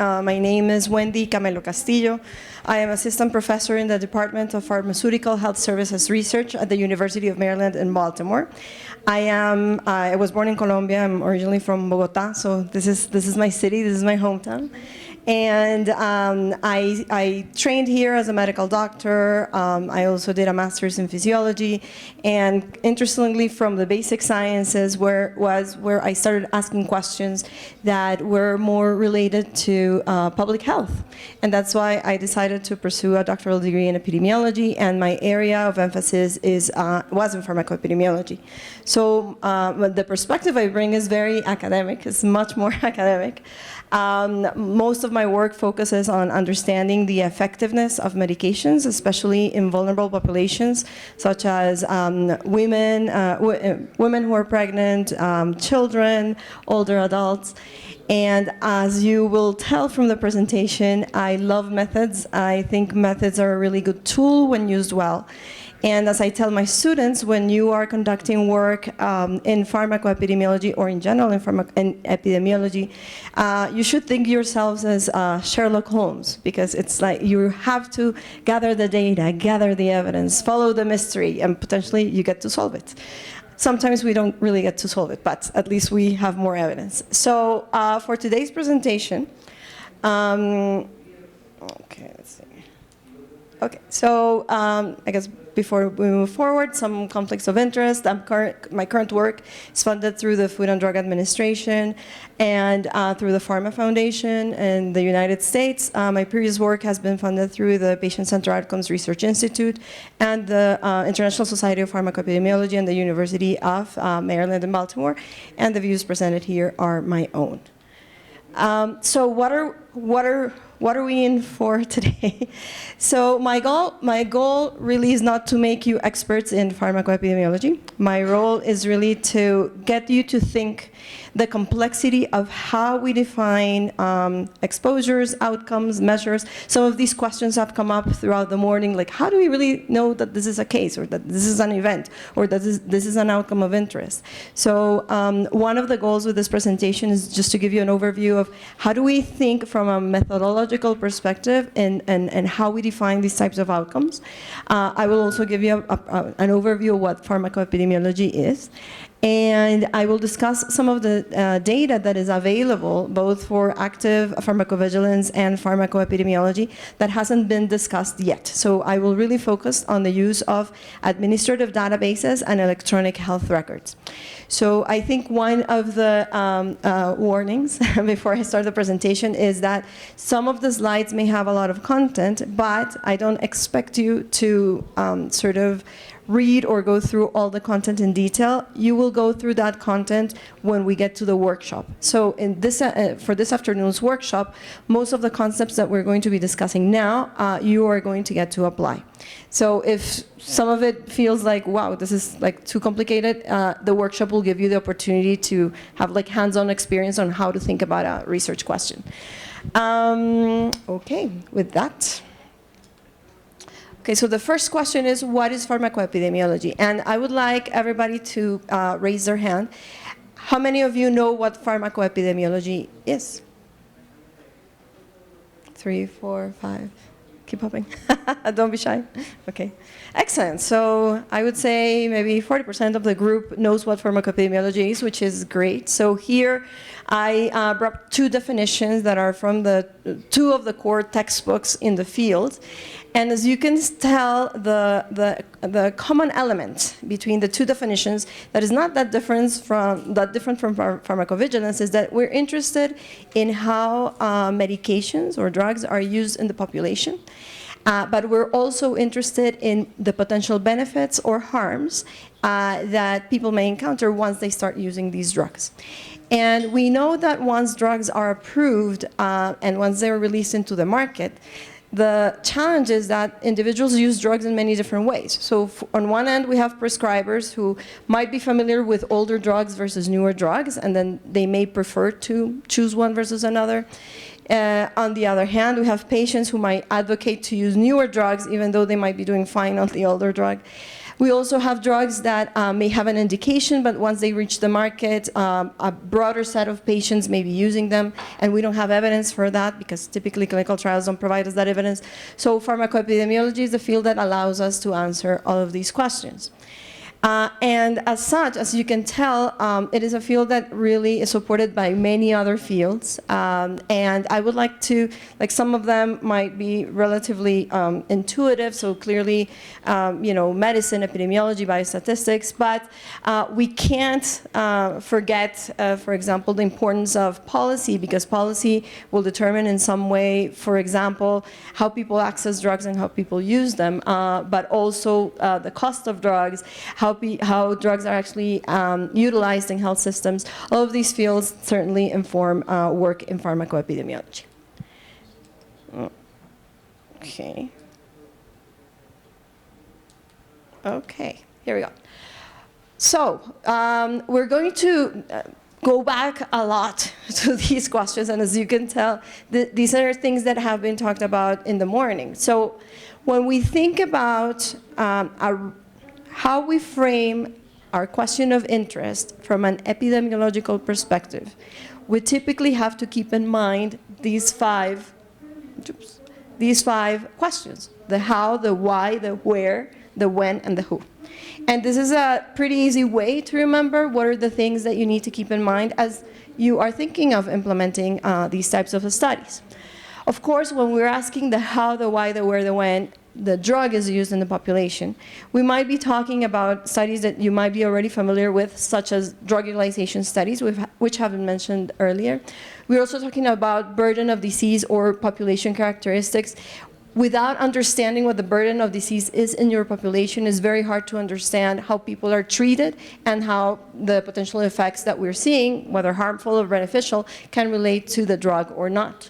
My name is Wendy Camelo Castillo. I am assistant professor in the Department of Pharmaceutical Health Services Research at the University of Maryland in Baltimore. I was born in Colombia. I'm originally from Bogotá, so this is my city, this is my hometown. And I trained here as a medical doctor. I also did a master's in physiology. And interestingly, from the basic sciences where I started asking questions that were more related to public health. And that's why I decided to pursue a doctoral degree in epidemiology, and my area of emphasis was in pharmacoepidemiology. So the perspective I bring is very academic, it's much more academic. Most of my work focuses on understanding the effectiveness of medications, especially in vulnerable populations, such as women who are pregnant, children, older adults. And as you will tell from the presentation, I love methods. I think methods are a really good tool when used well. And as I tell my students, when you are conducting work in pharmacoepidemiology or in general in epidemiology, you should think yourselves as Sherlock Holmes, because it's like you have to gather the data, gather the evidence, follow the mystery, and potentially you get to solve it. Sometimes we don't really get to solve it, but at least we have more evidence. So for today's presentation, okay, let's see. Okay, so I guess before we move forward, some conflicts of interest. My current work is funded through the Food and Drug Administration and through the Pharma Foundation in the United States. My previous work has been funded through the Patient-Centered Outcomes Research Institute and the International Society of Pharmacoepidemiology and the University of Maryland in Baltimore, and the views presented here are my own. So what are we in for today? So my goal really is not to make you experts in pharmacoepidemiology. My role is really to get you to think the complexity of how we define exposures, outcomes, measures. Some of these questions have come up throughout the morning, like how do we really know that this is a case, or that this is an event, or that this is an outcome of interest? So one of the goals with this presentation is just to give you an overview of how do we think from a methodological perspective and how we define these types of outcomes. I will also give you an overview of what pharmacoepidemiology is. And I will discuss some of the data that is available both for active pharmacovigilance and pharmacoepidemiology that hasn't been discussed yet. So I will really focus on the use of administrative databases and electronic health records. So I think one of the warnings before I start the presentation is that some of the slides may have a lot of content, but I don't expect you to sort of read or go through all the content in detail. You will go through that content when we get to the workshop. So in this, for this afternoon's workshop, most of the concepts that we're going to be discussing now, you are going to get to apply. So if some of it feels like, wow, this is like too complicated, the workshop will give you the opportunity to have like hands-on experience on how to think about a research question. Okay, with that. Okay, so the first question is, what is pharmacoepidemiology? And I would like everybody to raise their hand. How many of you know what pharmacoepidemiology is? 3, 4, 5. Keep popping. Don't be shy. Okay, excellent. So I would say maybe 40% of the group knows what pharmacoepidemiology is, which is great. So here I brought two definitions that are from two of the core textbooks in the field. And as you can tell, the common element between the two definitions that is not that different from pharmacovigilance is that we're interested in how medications or drugs are used in the population. But we're also interested in the potential benefits or harms that people may encounter once they start using these drugs. And we know that once drugs are approved and once they're released into the market, the challenge is that individuals use drugs in many different ways. So on one end, we have prescribers who might be familiar with older drugs versus newer drugs, and then they may prefer to choose one versus another. On the other hand, we have patients who might advocate to use newer drugs even though they might be doing fine on the older drug. We also have drugs that may have an indication, but once they reach the market, a broader set of patients may be using them, and we don't have evidence for that because typically clinical trials don't provide us that evidence. So pharmacoepidemiology is the field that allows us to answer all of these questions. And as such, as you can tell, it is a field that really is supported by many other fields. And I would like to, like some of them might be relatively intuitive, so clearly, medicine, epidemiology, biostatistics, but we can't forget, for example, the importance of policy, because policy will determine in some way, for example, how people access drugs and how people use them, but also the cost of drugs, how drugs are actually utilized in health systems. All of these fields certainly inform work in pharmacoepidemiology. Okay. Okay, here we go. So we're going to go back a lot to these questions, and as you can tell, these are things that have been talked about in the morning. So when we think about how we frame our question of interest from an epidemiological perspective, we typically have to keep in mind these five questions: the how, the why, the where, the when, and the who. And this is a pretty easy way to remember what are the things that you need to keep in mind as you are thinking of implementing these types of studies. Of course, when we're asking the how, the why, the where, the when, the drug is used in the population, we might be talking about studies that you might be already familiar with, such as drug utilization studies, which have been mentioned earlier. We're also talking about burden of disease or population characteristics. Without understanding what the burden of disease is in your population, it's very hard to understand how people are treated and how the potential effects that we're seeing, whether harmful or beneficial, can relate to the drug or not.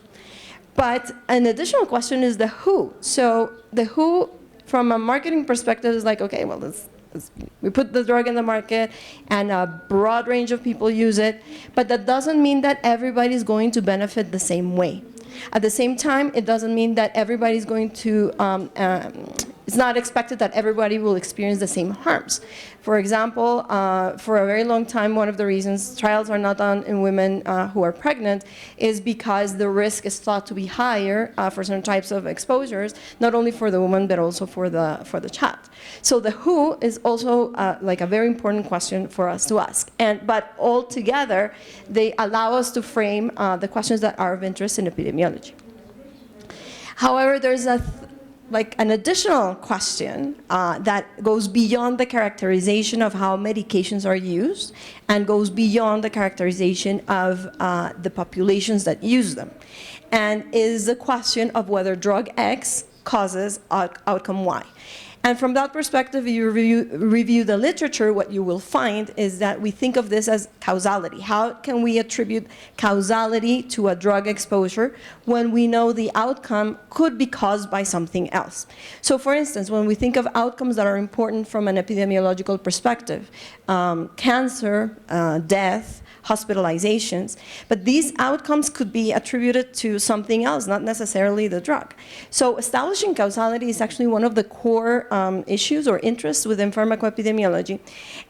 But an additional question is the who. So the who, from a marketing perspective, is like, okay, well, we put the drug in the market and a broad range of people use it, but that doesn't mean that everybody's going to benefit the same way. At the same time, it doesn't mean that everybody's going to, it's not expected that everybody will experience the same harms. For example, for a very long time, one of the reasons trials are not done in women who are pregnant is because the risk is thought to be higher for certain types of exposures, not only for the woman, but also for the child. So the who is also like a very important question for us to ask. But all together, they allow us to frame the questions that are of interest in epidemiology. However, there's an additional question that goes beyond the characterization of how medications are used and goes beyond the characterization of the populations that use them, and is the question of whether drug X causes outcome Y. And from that perspective, if you review the literature, what you will find is that we think of this as causality. How can we attribute causality to a drug exposure when we know the outcome could be caused by something else? So for instance, when we think of outcomes that are important from an epidemiological perspective, cancer, death, hospitalizations, but these outcomes could be attributed to something else, not necessarily the drug. So establishing causality is actually one of the core issues or interests within pharmacoepidemiology.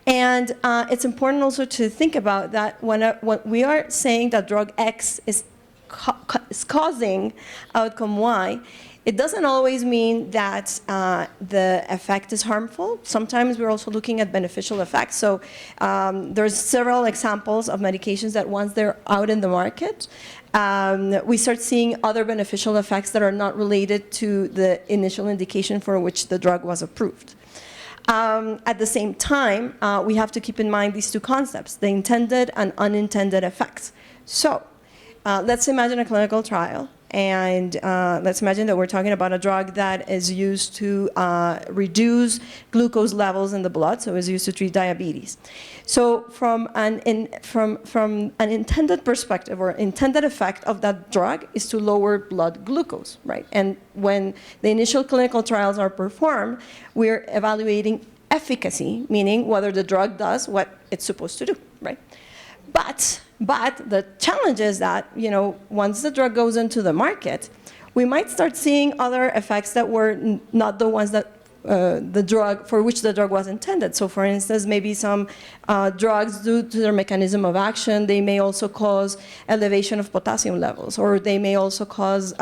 And it's important also to think about that when we are saying that drug X is causing outcome Y, it doesn't always mean that the effect is harmful. Sometimes we're also looking at beneficial effects. So there's several examples of medications that once they're out in the market, we start seeing other beneficial effects that are not related to the initial indication for which the drug was approved. At the same time, we have to keep in mind these two concepts, the intended and unintended effects. So let's imagine a clinical trial. And let's imagine that we're talking about a drug that is used to reduce glucose levels in the blood, so it's used to treat diabetes. So from an intended perspective or intended effect of that drug is to lower blood glucose, right? And when the initial clinical trials are performed, we're evaluating efficacy, meaning whether the drug does what it's supposed to do, right? But the challenge is that, once the drug goes into the market, we might start seeing other effects that were not the ones that the drug for which the drug was intended. So for instance, maybe some drugs, due to their mechanism of action, they may also cause elevation of potassium levels, or they may also cause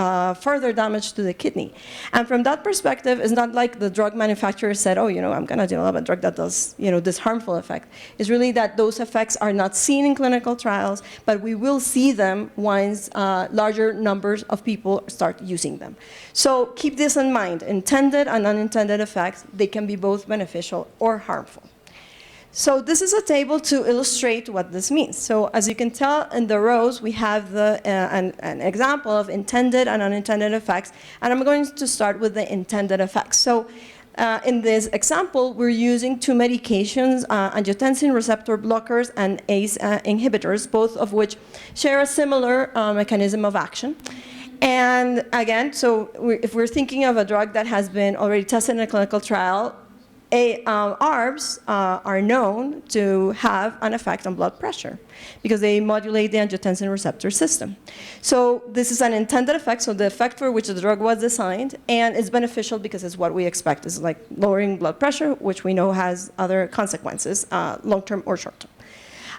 further damage to the kidney. And from that perspective, it's not like the drug manufacturer said, oh, I'm going to develop a drug that does this harmful effect. It's really that those effects are not seen in clinical trials, but we will see them once larger numbers of people start using them. So keep this in mind. Intended and unintended effects, they can be both beneficial or harmful. So this is a table to illustrate what this means. So as you can tell in the rows, we have an example of intended and unintended effects. And I'm going to start with the intended effects. So in this example, we're using two medications, angiotensin receptor blockers and ACE inhibitors, both of which share a similar mechanism of action. And again, so if we're thinking of a drug that has been already tested in a clinical trial, ARBs are known to have an effect on blood pressure because they modulate the angiotensin receptor system. So this is an intended effect, so the effect for which the drug was designed, and it's beneficial because it's what we expect. It's like lowering blood pressure, which we know has other consequences, long-term or short-term.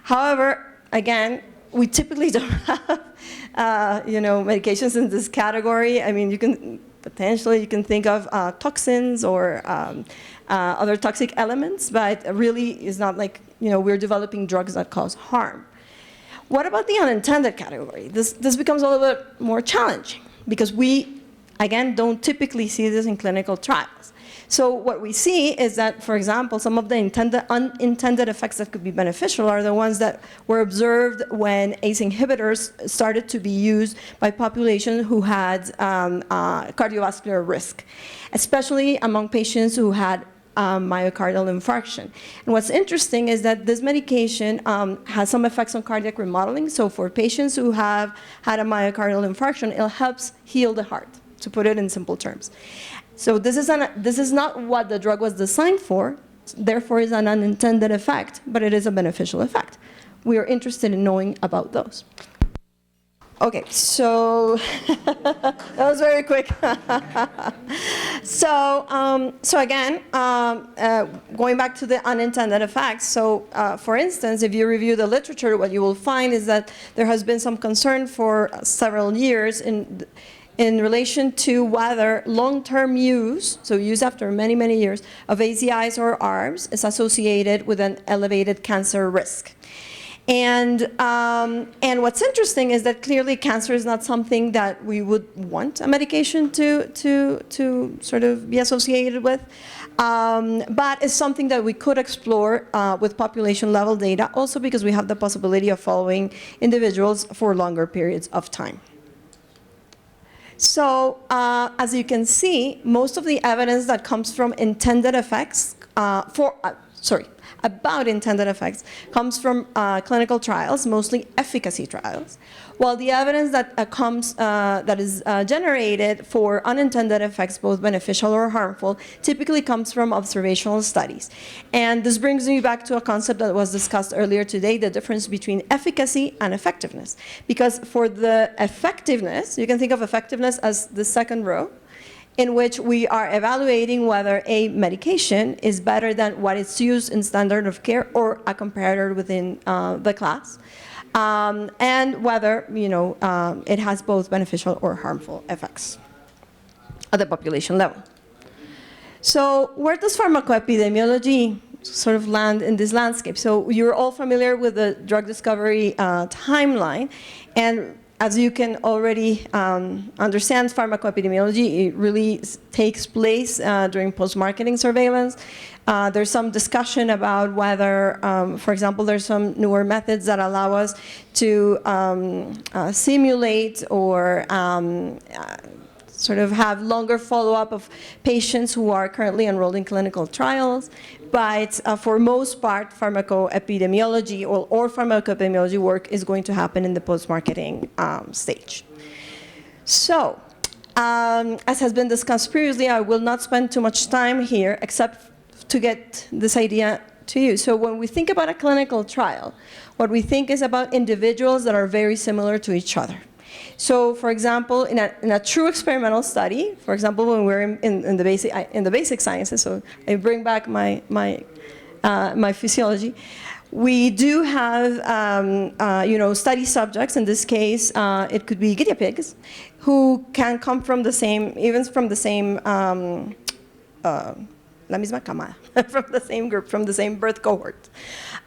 However, again, we typically don't have medications in this category. I mean, you can think of toxins or other toxic elements, but really it's not like we're developing drugs that cause harm. What about the unintended category? This becomes a little bit more challenging because we, again, don't typically see this in clinical trials. So what we see is that, for example, some of the unintended effects that could be beneficial are the ones that were observed when ACE inhibitors started to be used by populations who had cardiovascular risk, especially among patients who had myocardial infarction. And what's interesting is that this medication has some effects on cardiac remodeling. So for patients who have had a myocardial infarction, it helps heal the heart, to put it in simple terms. So this is not what the drug was designed for, therefore it's an unintended effect, but it is a beneficial effect. We are interested in knowing about those. Okay, so that was very quick. So again, going back to the unintended effects, so for instance, if you review the literature, what you will find is that there has been some concern for several years in relation to whether long-term use, so use after many, many years, of ACIs or ARBs is associated with an elevated cancer risk. And what's interesting is that clearly cancer is not something that we would want a medication to sort of be associated with, but it's something that we could explore with population-level data, also because we have the possibility of following individuals for longer periods of time. So as you can see, most of the evidence that comes from intended effects, about intended effects, comes from clinical trials, mostly efficacy trials, while the evidence that is generated for unintended effects, both beneficial or harmful, typically comes from observational studies. And this brings me back to a concept that was discussed earlier today, the difference between efficacy and effectiveness. Because for the effectiveness, you can think of effectiveness as the second row, in which we are evaluating whether a medication is better than what is used in standard of care or a comparator within the class, and whether it has both beneficial or harmful effects at the population level. So where does pharmacoepidemiology sort of land in this landscape? So you're all familiar with the drug discovery timeline, and as you can already understand, pharmacoepidemiology, it really takes place during post-marketing surveillance. There's some discussion about whether, for example, there's some newer methods that allow us to simulate or sort of have longer follow-up of patients who are currently enrolled in clinical trials. But for most part, pharmacoepidemiology or pharmacoepidemiology work is going to happen in the post-marketing stage. So, as has been discussed previously, I will not spend too much time here except to get this idea to you. So when we think about a clinical trial, what we think is about individuals that are very similar to each other. So, for example, in a true experimental study, for example, when we're in the basic sciences, so I bring back my physiology, we do have study subjects. In this case, it could be guinea pigs, who can come from the same, even from the same, la misma camada, from the same group, from the same birth cohort.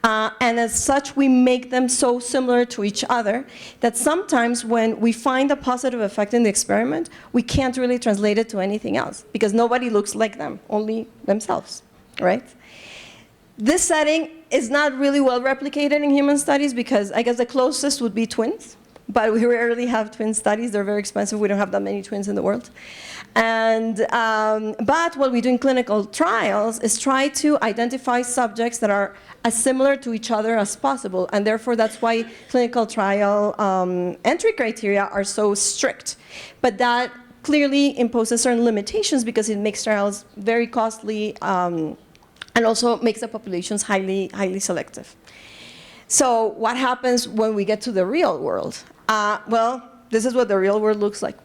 And as such, we make them so similar to each other that sometimes when we find a positive effect in the experiment, we can't really translate it to anything else because nobody looks like them, only themselves, right? This setting is not really well replicated in human studies because I guess the closest would be twins, but we rarely have twin studies. They're very expensive. We don't have that many twins in the world. And, but what we do in clinical trials is try to identify subjects that are as similar to each other as possible. And therefore, that's why clinical trial entry criteria are so strict. But that clearly imposes certain limitations because it makes trials very costly and also makes the populations highly selective. So what happens when we get to the real world? Well, this is what the real world looks like.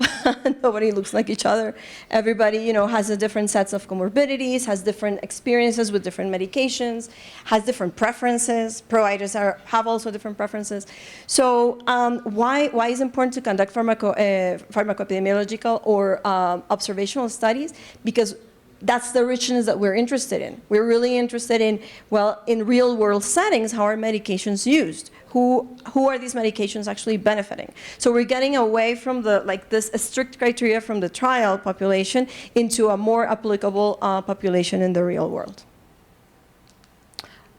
Nobody looks like each other. Everybody, has a different sets of comorbidities, has different experiences with different medications, has different preferences. Providers have also different preferences. So why is it important to conduct pharmacoepidemiological or observational studies? Because that's the richness that we're interested in. We're really interested in, well, in real world settings, how are medications used? Who are these medications actually benefiting? So we're getting away from this strict criteria from the trial population into a more applicable population in the real world.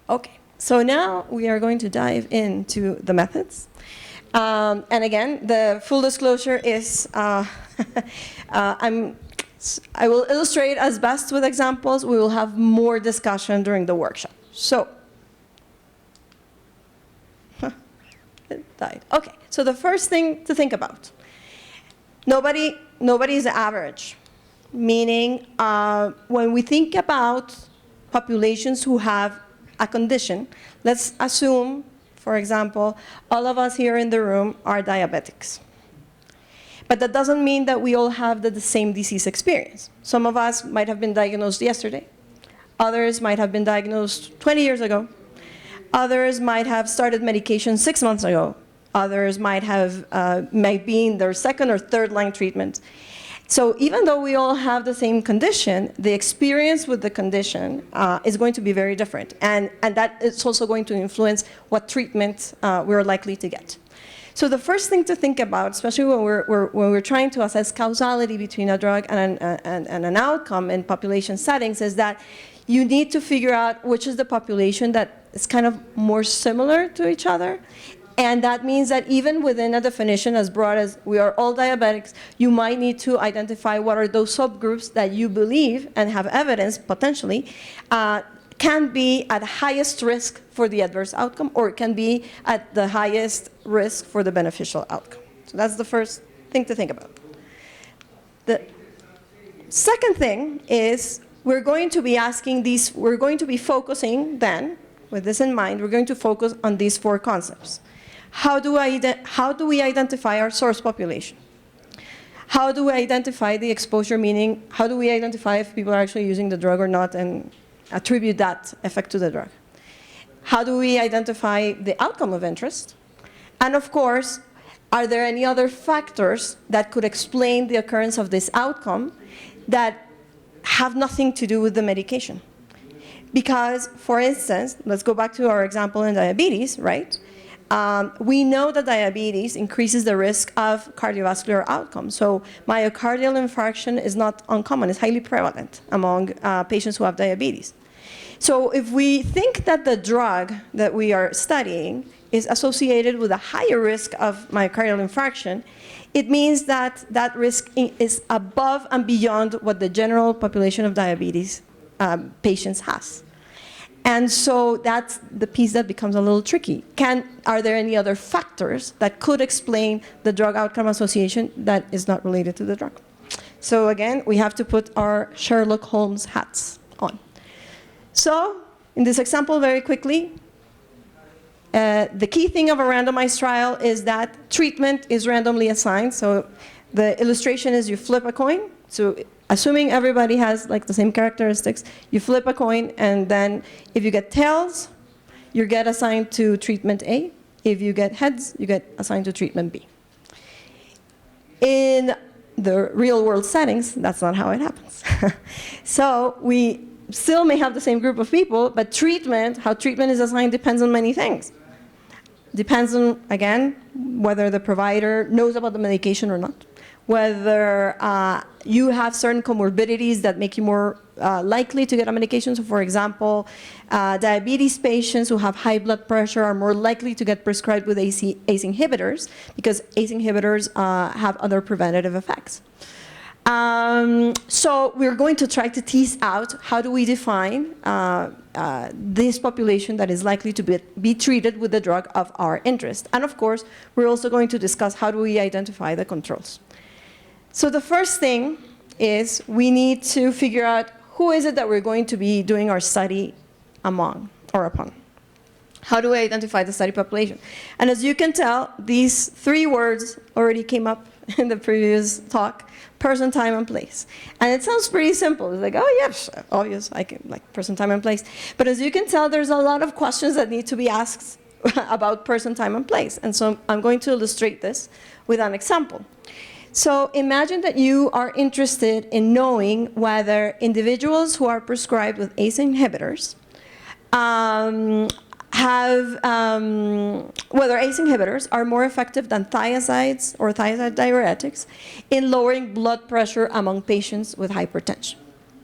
Okay, so now we are going to dive into the methods. And again, the full disclosure is, I will illustrate as best with examples. We will have more discussion during the workshop. So, it died. Okay, so the first thing to think about, nobody is average, meaning when we think about populations who have a condition, let's assume, for example, all of us here in the room are diabetics. But that doesn't mean that we all have the same disease experience. Some of us might have been diagnosed yesterday. Others might have been diagnosed 20 years ago. Others might have started medication 6 months ago. Others might be in their second or third line treatment. So even though we all have the same condition, the experience with the condition is going to be very different. And that is also going to influence what treatment we're likely to get. So the first thing to think about, especially when we're trying to assess causality between a drug and an outcome in population settings, is that you need to figure out which is the population that is kind of more similar to each other. And that means that even within a definition as broad as we are all diabetics, you might need to identify what are those subgroups that you believe and have evidence, potentially, can be at highest risk for the adverse outcome or can be at the highest risk for the beneficial outcome. So that's the first thing to think about. The second thing is we're going to be focusing then, with this in mind, we're going to focus on these four concepts. How do we identify our source population? How do we identify the exposure, meaning how do we identify if people are actually using the drug or not and attribute that effect to the drug? How do we identify the outcome of interest? And of course, are there any other factors that could explain the occurrence of this outcome that have nothing to do with the medication? Because, for instance, let's go back to our example in diabetes, right? We know that diabetes increases the risk of cardiovascular outcomes. So myocardial infarction is not uncommon. It's highly prevalent among patients who have diabetes. So if we think that the drug that we are studying is associated with a higher risk of myocardial infarction, it means that that risk is above and beyond what the general population of diabetes patients has. And so that's the piece that becomes a little tricky. Are there any other factors that could explain the drug outcome association that is not related to the drug? So again, we have to put our Sherlock Holmes hats on. So in this example, very quickly, The key thing of a randomized trial is that treatment is randomly assigned. So the illustration is you flip a coin. So assuming everybody has like the same characteristics, you flip a coin, and then if you get tails, you get assigned to treatment A. If you get heads, you get assigned to treatment B. In the real world settings, that's not how it happens. So we still may have the same group of people, but how treatment is assigned depends on many things. Depends on, again, whether the provider knows about the medication or not, whether you have certain comorbidities that make you more likely to get a medication. So for example, diabetes patients who have high blood pressure are more likely to get prescribed with ACE inhibitors because ACE inhibitors have other preventative effects. So we're going to try to tease out how do we define this population that is likely to be treated with the drug of our interest. And of course, we're also going to discuss how do we identify the controls. So the first thing is we need to figure out who is it that we're going to be doing our study among or upon. How do we identify the study population? And as you can tell, these three words already came up in the previous talk: person, time, and place. And it sounds pretty simple. It's like, oh, yes, obvious, I can, like person, time, and place. But as you can tell, there's a lot of questions that need to be asked about person, time, and place. And so I'm going to illustrate this with an example. So imagine that you are interested in knowing whether individuals who are prescribed with ACE inhibitors whether ACE inhibitors are more effective than thiazides or thiazide diuretics in lowering blood pressure among patients with hypertension.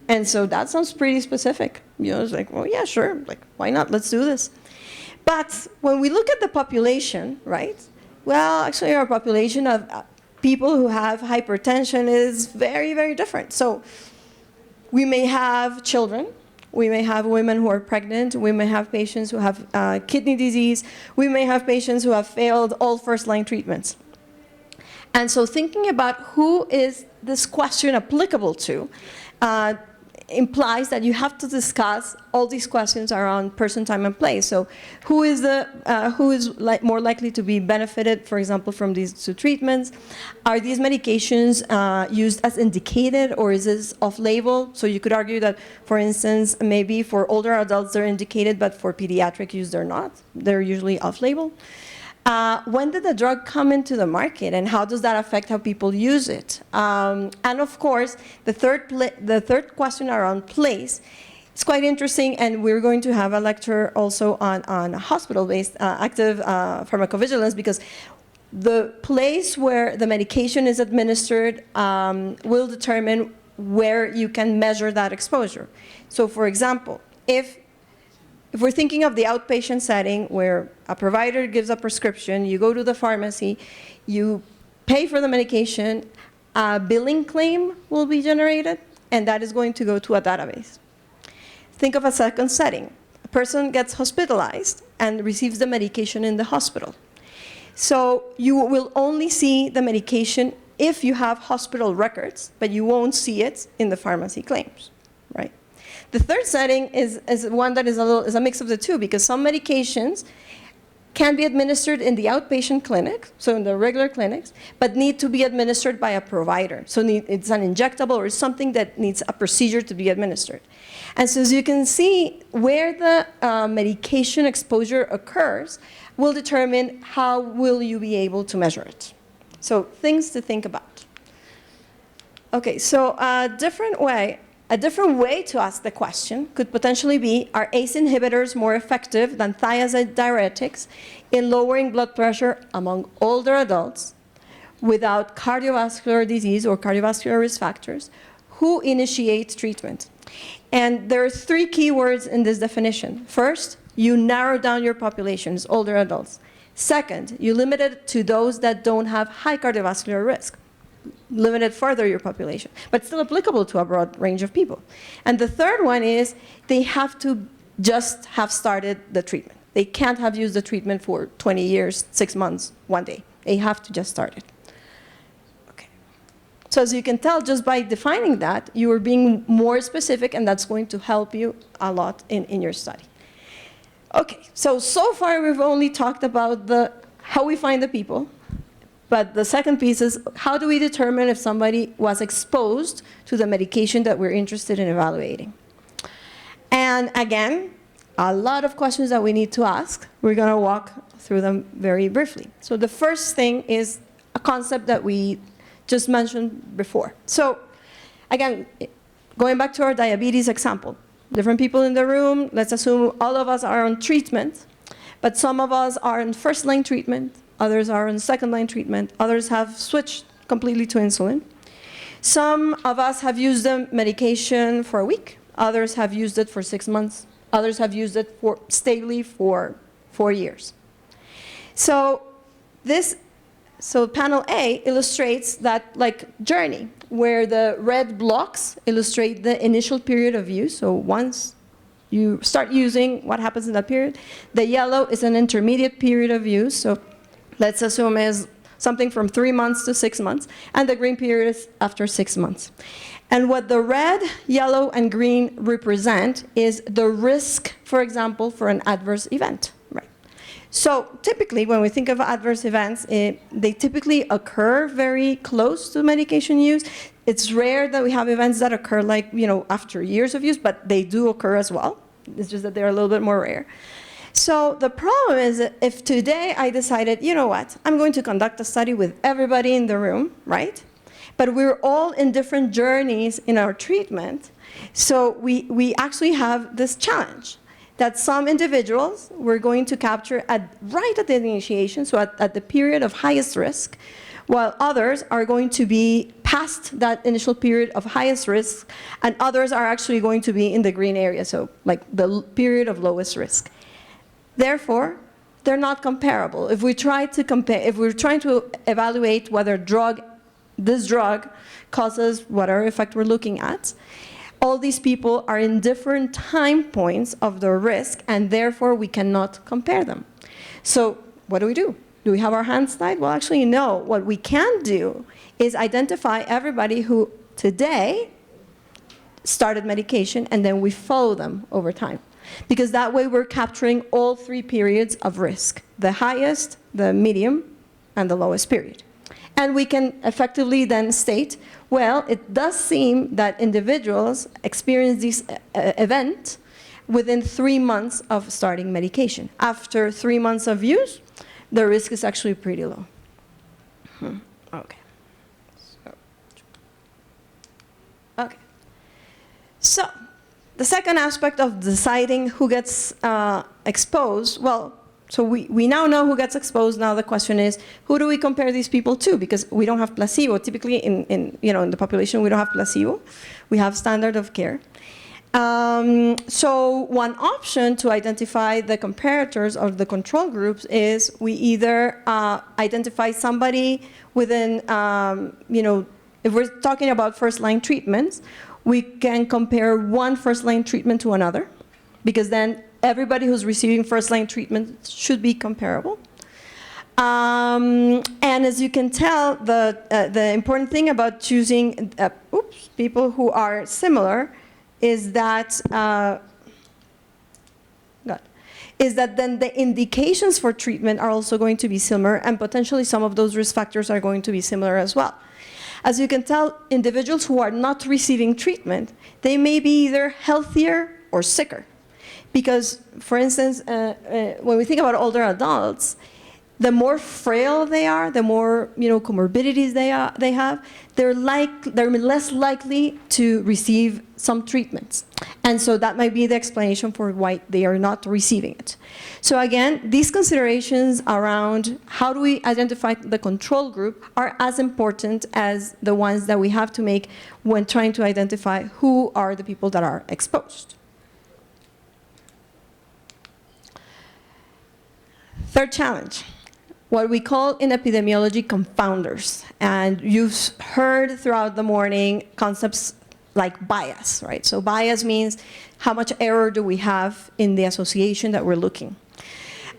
And so that sounds pretty specific. You know, it's like, well, yeah, sure, like, why not? Let's do this. But when we look at the population, right? Well, actually, our population of people who have hypertension is very, very different. So we may have children. We may have women who are pregnant. We may have patients who have kidney disease. We may have patients who have failed all first-line treatments. And so thinking about who is this question applicable to implies that you have to discuss all these questions around person, time, and place. So who is more likely to be benefited, for example, from these two treatments? Are these medications used as indicated, or is this off-label? So you could argue that, for instance, maybe for older adults they're indicated, but for pediatric use they're not. They're usually off-label. When did the drug come into the market, and how does that affect how people use it? And of course, the third question around place is quite interesting, and we're going to have a lecture also on hospital-based active pharmacovigilance, because the place where the medication is administered will determine where you can measure that exposure. So for example, if we're thinking of the outpatient setting where a provider gives a prescription, you go to the pharmacy, you pay for the medication, a billing claim will be generated, and that is going to go to a database. Think of a second setting. A person gets hospitalized and receives the medication in the hospital. So you will only see the medication if you have hospital records, but you won't see it in the pharmacy claims, right? The third setting is one that is a mix of the two, because some medications can be administered in the outpatient clinic, so in the regular clinics, but need to be administered by a provider. So it's an injectable or something that needs a procedure to be administered. And so as you can see, where the medication exposure occurs will determine how will you be able to measure it. So things to think about. Okay, so a different way to ask the question could potentially be, are ACE inhibitors more effective than thiazide diuretics in lowering blood pressure among older adults without cardiovascular disease or cardiovascular risk factors who initiate treatment? And there are three key words in this definition. First, you narrow down your populations, older adults. Second, you limit it to those that don't have high cardiovascular risk. Limited further your population, but still applicable to a broad range of people. And the third one is they have to just have started the treatment. They can't have used the treatment for 20 years, 6 months, 1 day. They have to just start it. Okay. So as you can tell, just by defining that, you are being more specific, and that's going to help you a lot in your study. Okay, so far we've only talked about how we find the people, but the second piece is how do we determine if somebody was exposed to the medication that we're interested in evaluating? And again, a lot of questions that we need to ask. We're going to walk through them very briefly. So the first thing is a concept that we just mentioned before. So again, going back to our diabetes example, different people in the room, let's assume all of us are on treatment, but some of us are in first-line treatment, others are in second-line treatment, others have switched completely to insulin. Some of us have used the medication for a week, others have used it for 6 months, others have used it stably for 4 years. So panel A illustrates that journey, where the red blocks illustrate the initial period of use. So once you start using, what happens in that period? The yellow is an intermediate period of use. So let's assume is something from 3 months to 6 months. And the green period is after 6 months. And what the red, yellow, and green represent is the risk, for example, for an adverse event. So typically, when we think of adverse events, they typically occur very close to medication use. It's rare that we have events that occur after years of use, but they do occur as well. It's just that they're a little bit more rare. So the problem is that if today I decided, you know what, I'm going to conduct a study with everybody in the room, right? But we're all in different journeys in our treatment. So we actually have this challenge that some individuals we're going to capture right at the initiation, so at the period of highest risk, while others are going to be past that initial period of highest risk, and others are actually going to be in the green area, so the period of lowest risk. Therefore, they're not comparable. If we try to compare, if we're trying to evaluate whether this drug causes whatever effect we're looking at, all these people are in different time points of the risk, and therefore we cannot compare them. So what do? Do we have our hands tied? Well, actually, no. What we can do is identify everybody who today started medication, and then we follow them over time. Because that way we're capturing all 3 periods of risk, the highest, the medium, and the lowest period. And we can effectively then state, well, it does seem that individuals experience this event within 3 months of starting medication. After 3 months of use, the risk is actually pretty low. Okay. So the second aspect of deciding who gets exposed, well, so we now know who gets exposed. Now the question is, who do we compare these people to? Because we don't have placebo. Typically in the population, we don't have placebo. We have standard of care. So one option to identify the comparators or the control groups is we either identify somebody within, if we're talking about first-line treatments, we can compare one first-line treatment to another, because then everybody who's receiving first-line treatment should be comparable. And as you can tell, the important thing about choosing people who are similar is that then the indications for treatment are also going to be similar, and potentially some of those risk factors are going to be similar as well. As you can tell, individuals who are not receiving treatment, they may be either healthier or sicker. Because, for instance, when we think about older adults, the more frail they are, the more comorbidities they have, they're less likely to receive some treatments. And so that might be the explanation for why they are not receiving it. So again, these considerations around how do we identify the control group are as important as the ones that we have to make when trying to identify who are the people that are exposed. Third challenge, what we call in epidemiology confounders. And you've heard throughout the morning concepts like bias, right? So bias means how much error do we have in the association that we're looking.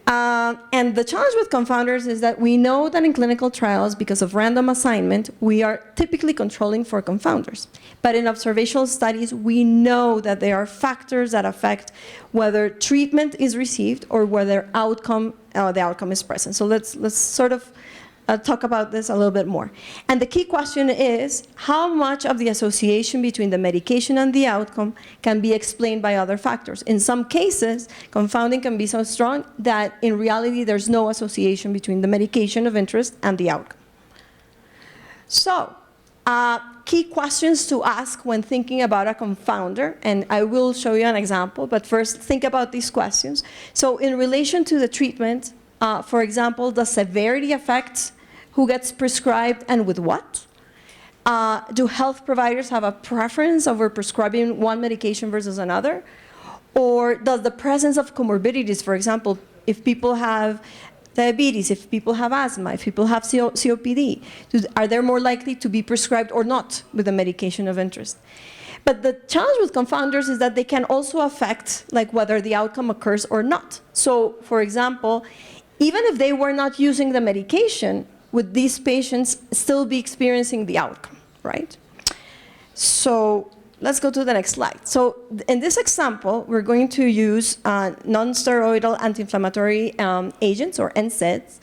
And the challenge with confounders is that we know that in clinical trials, because of random assignment, we are typically controlling for confounders. But in observational studies, we know that there are factors that affect whether treatment is received or whether the outcome is present. So let's sort of talk about this a little bit more. And the key question is, how much of the association between the medication and the outcome can be explained by other factors? In some cases, confounding can be so strong that in reality there's no association between the medication of interest and the outcome. So, key questions to ask when thinking about a confounder, and I will show you an example, but first think about these questions. So in relation to the treatment, for example, does severity affect who gets prescribed and with what? Do health providers have a preference over prescribing one medication versus another? Or does the presence of comorbidities, for example, if people have diabetes, if people have asthma, if people have COPD, are they more likely to be prescribed or not with a medication of interest? But the challenge with confounders is that they can also affect like whether the outcome occurs or not. So, for example, even if they were not using the medication, would these patients still be experiencing the outcome, right? So let's go to the next slide. So in this example, we're going to use non-steroidal anti-inflammatory agents, or NSAIDs.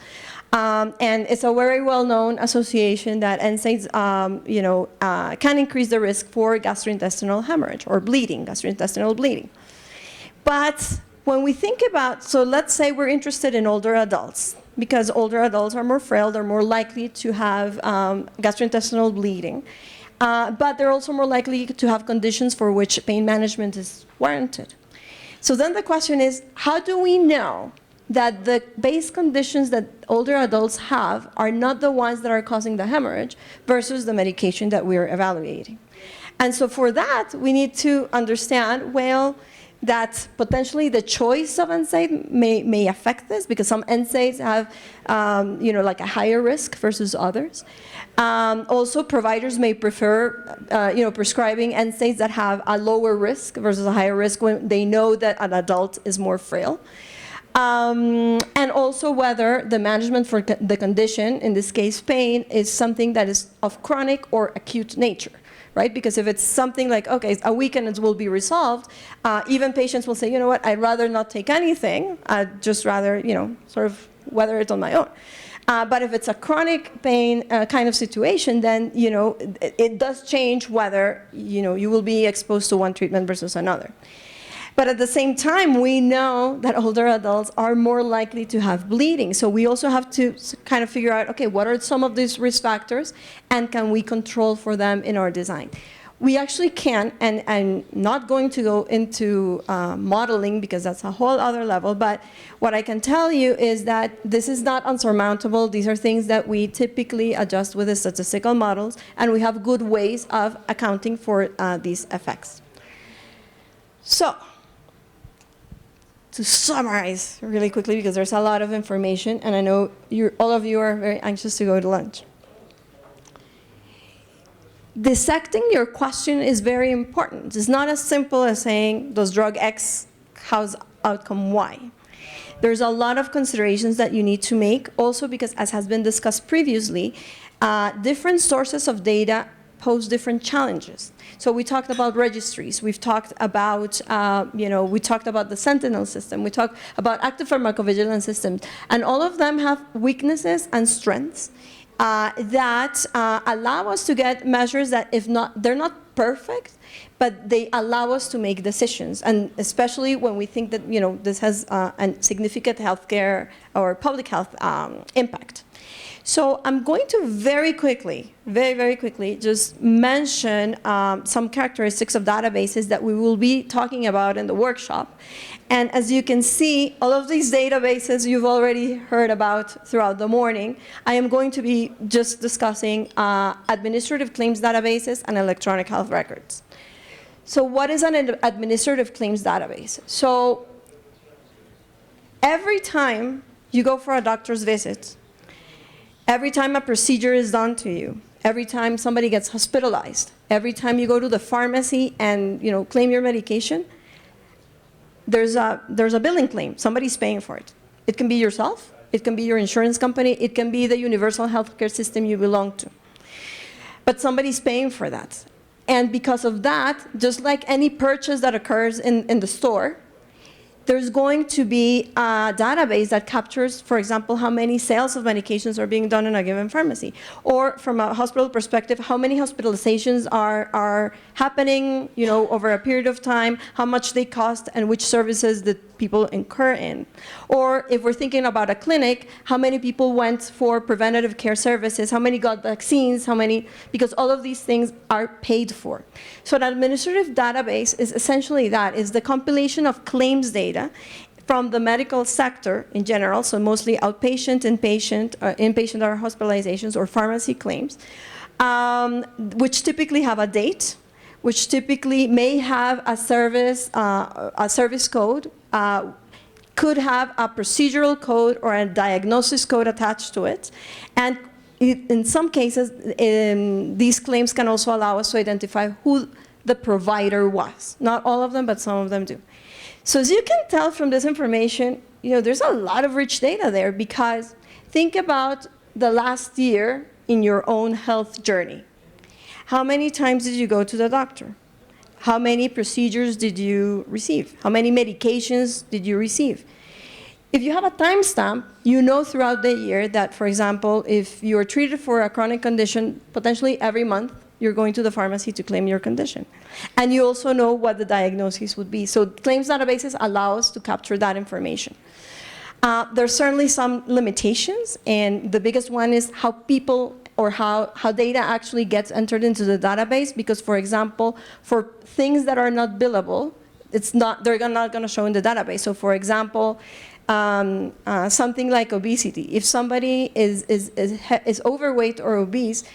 And it's a very well-known association that NSAIDs can increase the risk for gastrointestinal hemorrhage or bleeding, gastrointestinal bleeding. But when we think about, so let's say we're interested in older adults, because older adults are more frail, they're more likely to have gastrointestinal bleeding, but they're also more likely to have conditions for which pain management is warranted. So then the question is, how do we know that the base conditions that older adults have are not the ones that are causing the hemorrhage versus the medication that we're evaluating? And so for that, we need to understand, well, that potentially the choice of NSAID may affect this, because some NSAIDs have, like a higher risk versus others. Also, providers may prefer, prescribing NSAIDs that have a lower risk versus a higher risk when they know that an adult is more frail. And also whether the management for the condition, in this case pain, is something that is of chronic or acute nature. Right? Because if it's something like, okay, a week and it will be resolved, even patients will say, you know what, I'd rather not take anything. I'd just rather, sort of weather it on my own. But if it's a chronic pain kind of situation, then, it does change whether, you will be exposed to one treatment versus another. But at the same time, we know that older adults are more likely to have bleeding. So we also have to kind of figure out, okay, what are some of these risk factors, and can we control for them in our design? We actually can, and I'm not going to go into modeling because that's a whole other level, but what I can tell you is that this is not unsurmountable. These are things that we typically adjust with the statistical models, and we have good ways of accounting for these effects. So, to summarize really quickly, because there's a lot of information, and I know all of you are very anxious to go to lunch. Dissecting your question is very important. It's not as simple as saying, does drug X cause outcome Y? There's a lot of considerations that you need to make, also because, as has been discussed previously, different sources of data pose different challenges. So we talked about registries, we've talked about, we talked about the Sentinel system, we talked about active pharmacovigilance systems, and all of them have weaknesses and strengths that allow us to get measures that, if not, they're not perfect, but they allow us to make decisions, and especially when we think that, this has a significant healthcare or public health impact. So I'm going to very quickly, very quickly, just mention some characteristics of databases that we will be talking about in the workshop. And as you can see, all of these databases you've already heard about throughout the morning. I am going to be just discussing administrative claims databases and electronic health records. So what is an administrative claims database? So every time you go for a doctor's visit, every time a procedure is done to you, every time somebody gets hospitalized, every time you go to the pharmacy and claim your medication, there's a billing claim. Somebody's paying for it. It can be yourself, it can be your insurance company, it can be the universal healthcare system you belong to. But somebody's paying for that. And because of that, just like any purchase that occurs in the store, there's going to be a database that captures, for example, how many sales of medications are being done in a given pharmacy. Or from a hospital perspective, how many hospitalizations are happening, over a period of time, how much they cost, and which services that people incur in. Or if we're thinking about a clinic, how many people went for preventative care services, how many got vaccines, because all of these things are paid for. So an administrative database is essentially that, is the compilation of claims data from the medical sector in general, so mostly outpatient, inpatient or hospitalizations or pharmacy claims, which typically have a date, which typically may have a service code, could have a procedural code or a diagnosis code attached to it. And in some cases, these claims can also allow us to identify who the provider was. Not all of them, but some of them do. So as you can tell from this information, there's a lot of rich data there, because think about the last year in your own health journey. How many times did you go to the doctor? How many procedures did you receive? How many medications did you receive? If you have a timestamp, you know throughout the year that, for example, if you're treated for a chronic condition, potentially every month, you're going to the pharmacy to claim your condition. And you also know what the diagnosis would be. So claims databases allow us to capture that information. There's certainly some limitations, and the biggest one is how people or how data actually gets entered into the database, because, for example, for things that are not billable, they're not going to show in the database. So, for example, something like obesity. If somebody is overweight or obese,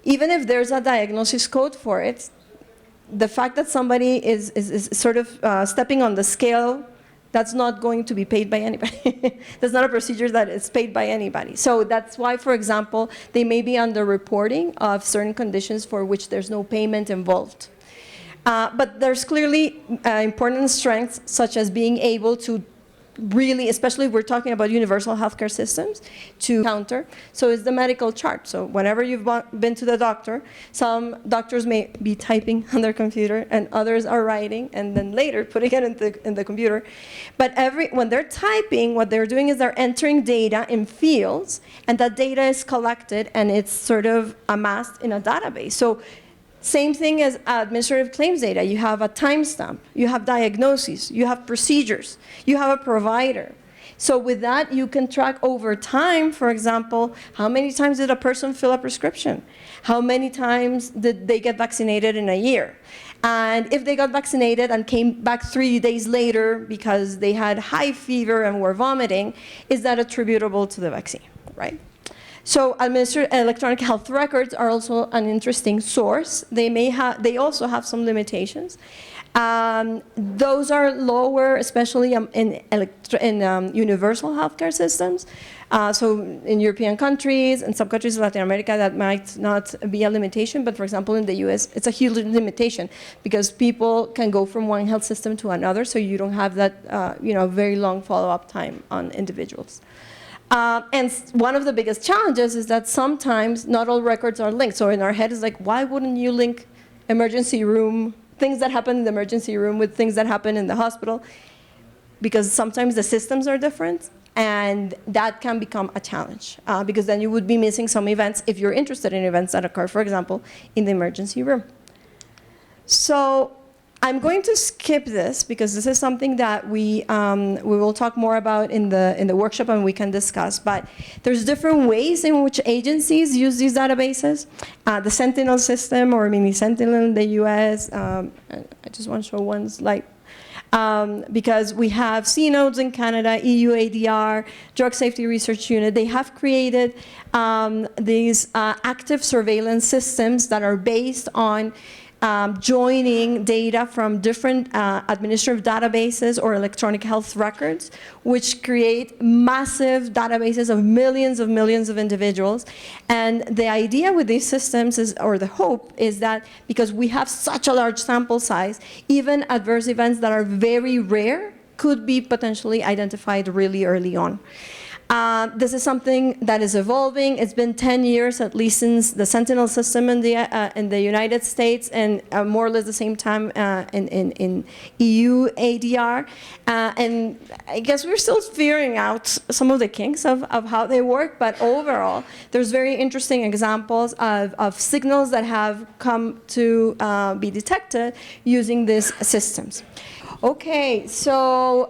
even if there's a diagnosis code for it, the fact that somebody is sort of stepping on the scale, that's not going to be paid by anybody. That's not a procedure that is paid by anybody. So that's why, for example, they may be underreporting of certain conditions for which there's no payment involved. But there's clearly important strengths, such as being able to really, especially if we're talking about universal healthcare systems, to counter. So it's the medical chart. So whenever you've been to the doctor, some doctors may be typing on their computer and others are writing and then later putting it in the computer. But when they're typing, what they're doing is they're entering data in fields, and that data is collected and it's sort of amassed in a database. So same thing as administrative claims data. You have a timestamp, you have diagnoses, you have procedures, you have a provider. So with that, you can track over time, for example, how many times did a person fill a prescription? How many times did they get vaccinated in a year? And if they got vaccinated and came back 3 days later because they had high fever and were vomiting, is that attributable to the vaccine, right? So electronic health records are also an interesting source. They also have some limitations. Those are lower, especially in universal healthcare systems. So in European countries and some countries in Latin America, that might not be a limitation. But for example, in the US, it's a huge limitation, because people can go from one health system to another. So you don't have that very long follow-up time on individuals. And one of the biggest challenges is that sometimes not all records are linked. So in our head, it's like, why wouldn't you link emergency room, things that happen in the emergency room with things that happen in the hospital? Because sometimes the systems are different, and that can become a challenge, because then you would be missing some events if you're interested in events that occur, for example, in the emergency room. So I'm going to skip this, because this is something that we will talk more about in the workshop, and we can discuss. But there's different ways in which agencies use these databases. The Sentinel system, or Mini Sentinel in the US, I just want to show one slide. Because we have CNODES in Canada, EU ADR, Drug Safety Research Unit. They have created these active surveillance systems that are based on joining data from different administrative databases or electronic health records, which create massive databases of millions of individuals. And the idea with these systems is, or the hope is that because we have such a large sample size, even adverse events that are very rare could be potentially identified really early on. This is something that is evolving. It's been 10 years at least since the Sentinel system in the United States, and more or less the same time in EU ADR. And I guess we're still figuring out some of the kinks of how they work, but overall, there's very interesting examples of signals that have come to be detected using these systems. Okay, so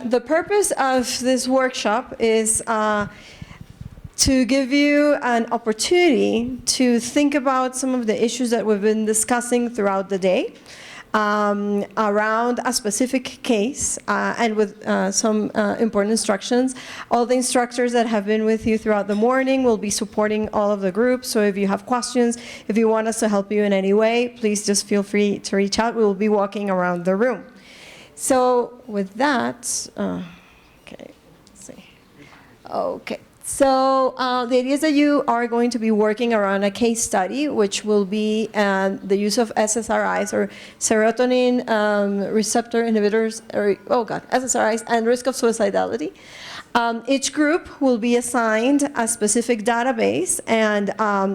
the purpose of this workshop is to give you an opportunity to think about some of the issues that we've been discussing throughout the day around a specific case and with some important instructions. All the instructors that have been with you throughout the morning will be supporting all of the groups, so if you have questions, if you want us to help you in any way, please just feel free to reach out. We will be walking around the room. So with that, okay, let's see. Okay, so the idea is that you are going to be working around a case study, which will be the use of SSRIs, or serotonin receptor inhibitors, or SSRIs, and risk of suicidality. Each group will be assigned a specific database and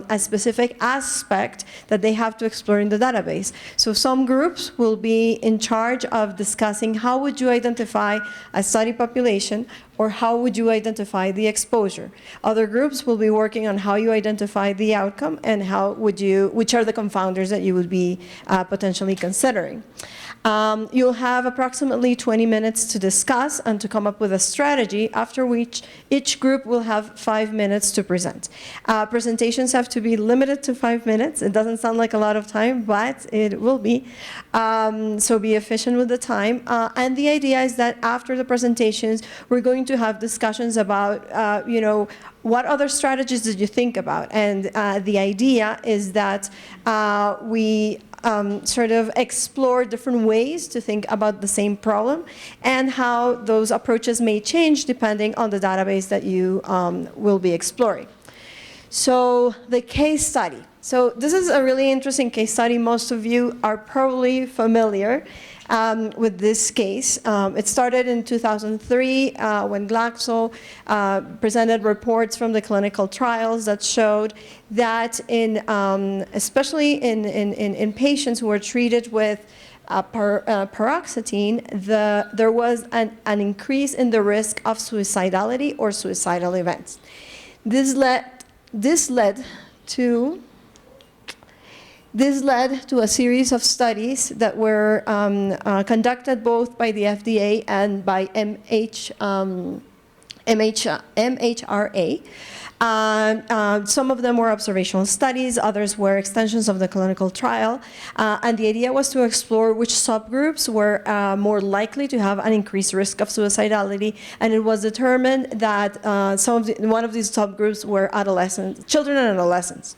a specific aspect that they have to explore in the database. So some groups will be in charge of discussing how would you identify a study population, or how would you identify the exposure. Other groups will be working on how you identify the outcome and which are the confounders that you would be potentially considering. You'll have approximately 20 minutes to discuss and to come up with a strategy, after which each group will have 5 minutes to present. Presentations have to be limited to 5 minutes. It doesn't sound like a lot of time, but it will be. So be efficient with the time. And the idea is that after the presentations, we're going to have discussions about, what other strategies did you think about? And the idea is that we sort of explore different ways to think about the same problem and how those approaches may change depending on the database that you will be exploring. So the case study. So this is a really interesting case study. Most of you are probably familiar with this case. It started in 2003 when Glaxo presented reports from the clinical trials that showed that especially in patients who were treated with paroxetine, there was an increase in the risk of suicidality or suicidal events. This led to a series of studies that were conducted both by the FDA and by MHRA. Some of them were observational studies, others were extensions of the clinical trial, and the idea was to explore which subgroups were more likely to have an increased risk of suicidality, and it was determined that one of these subgroups were children and adolescents.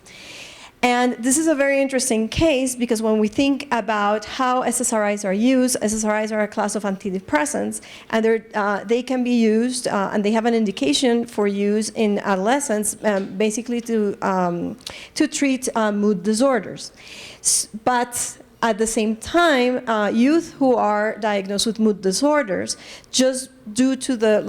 And this is a very interesting case because when we think about how SSRIs are used, SSRIs are a class of antidepressants, and they can be used, and they have an indication for use in adolescents, basically to treat mood disorders. But at the same time, youth who are diagnosed with mood disorders, just due to the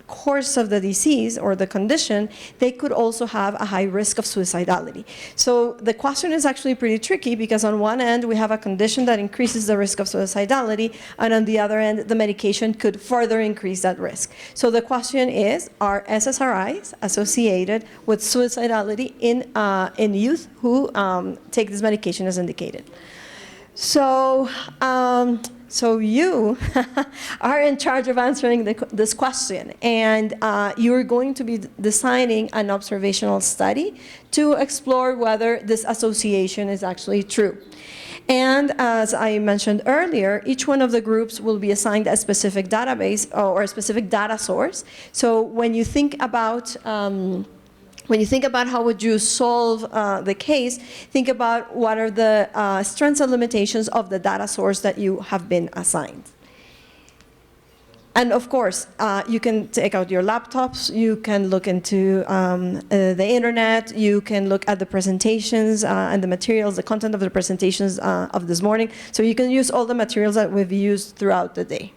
course of the disease or the condition, they could also have a high risk of suicidality. So the question is actually pretty tricky because on one end we have a condition that increases the risk of suicidality, and on the other end the medication could further increase that risk. So the question is, are SSRIs associated with suicidality in youth who take this medication as indicated? So you are in charge of answering this question, and you're going to be designing an observational study to explore whether this association is actually true. And as I mentioned earlier, each one of the groups will be assigned a specific database or a specific data source. So when you think about how would you solve the case, think about what are the strengths and limitations of the data source that you have been assigned. And of course, you can take out your laptops, you can look into the internet, you can look at the presentations and the materials, the content of the presentations of this morning. So you can use all the materials that we've used throughout the day.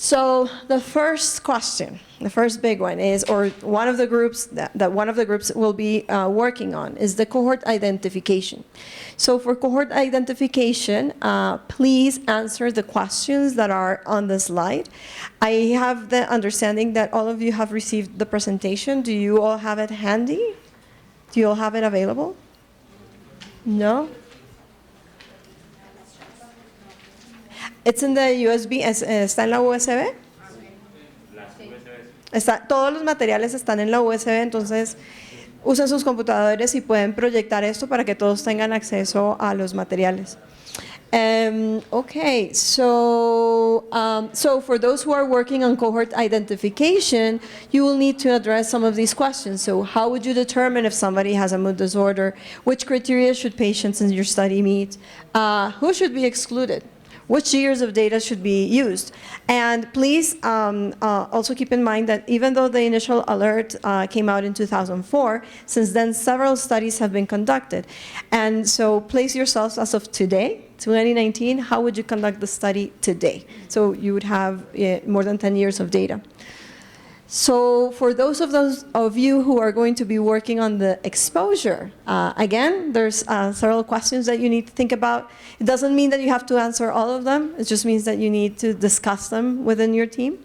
So the first question, the first big one is, or one of the groups that one of the groups will be working on is the cohort identification. So for cohort identification, please answer the questions that are on the slide. I have the understanding that all of you have received the presentation. Do you all have it handy? Do you all have it available? No? It's in the USB, ¿está en la USB? Todos los materiales están en la USB, entonces usen sus computadores y pueden proyectar esto para que todos tengan acceso a los materiales. Okay, so for those who are working on cohort identification, you will need to address some of these questions. So how would you determine if somebody has a mood disorder? Which criteria should patients in your study meet? Who should be excluded? Which years of data should be used? And please also keep in mind that even though the initial alert came out in 2004, since then several studies have been conducted. And so place yourselves as of today, 2019, how would you conduct the study today? So you would have more than 10 years of data. So for those of you who are going to be working on the exposure, again, there's several questions that you need to think about. It doesn't mean that you have to answer all of them. It just means that you need to discuss them within your team.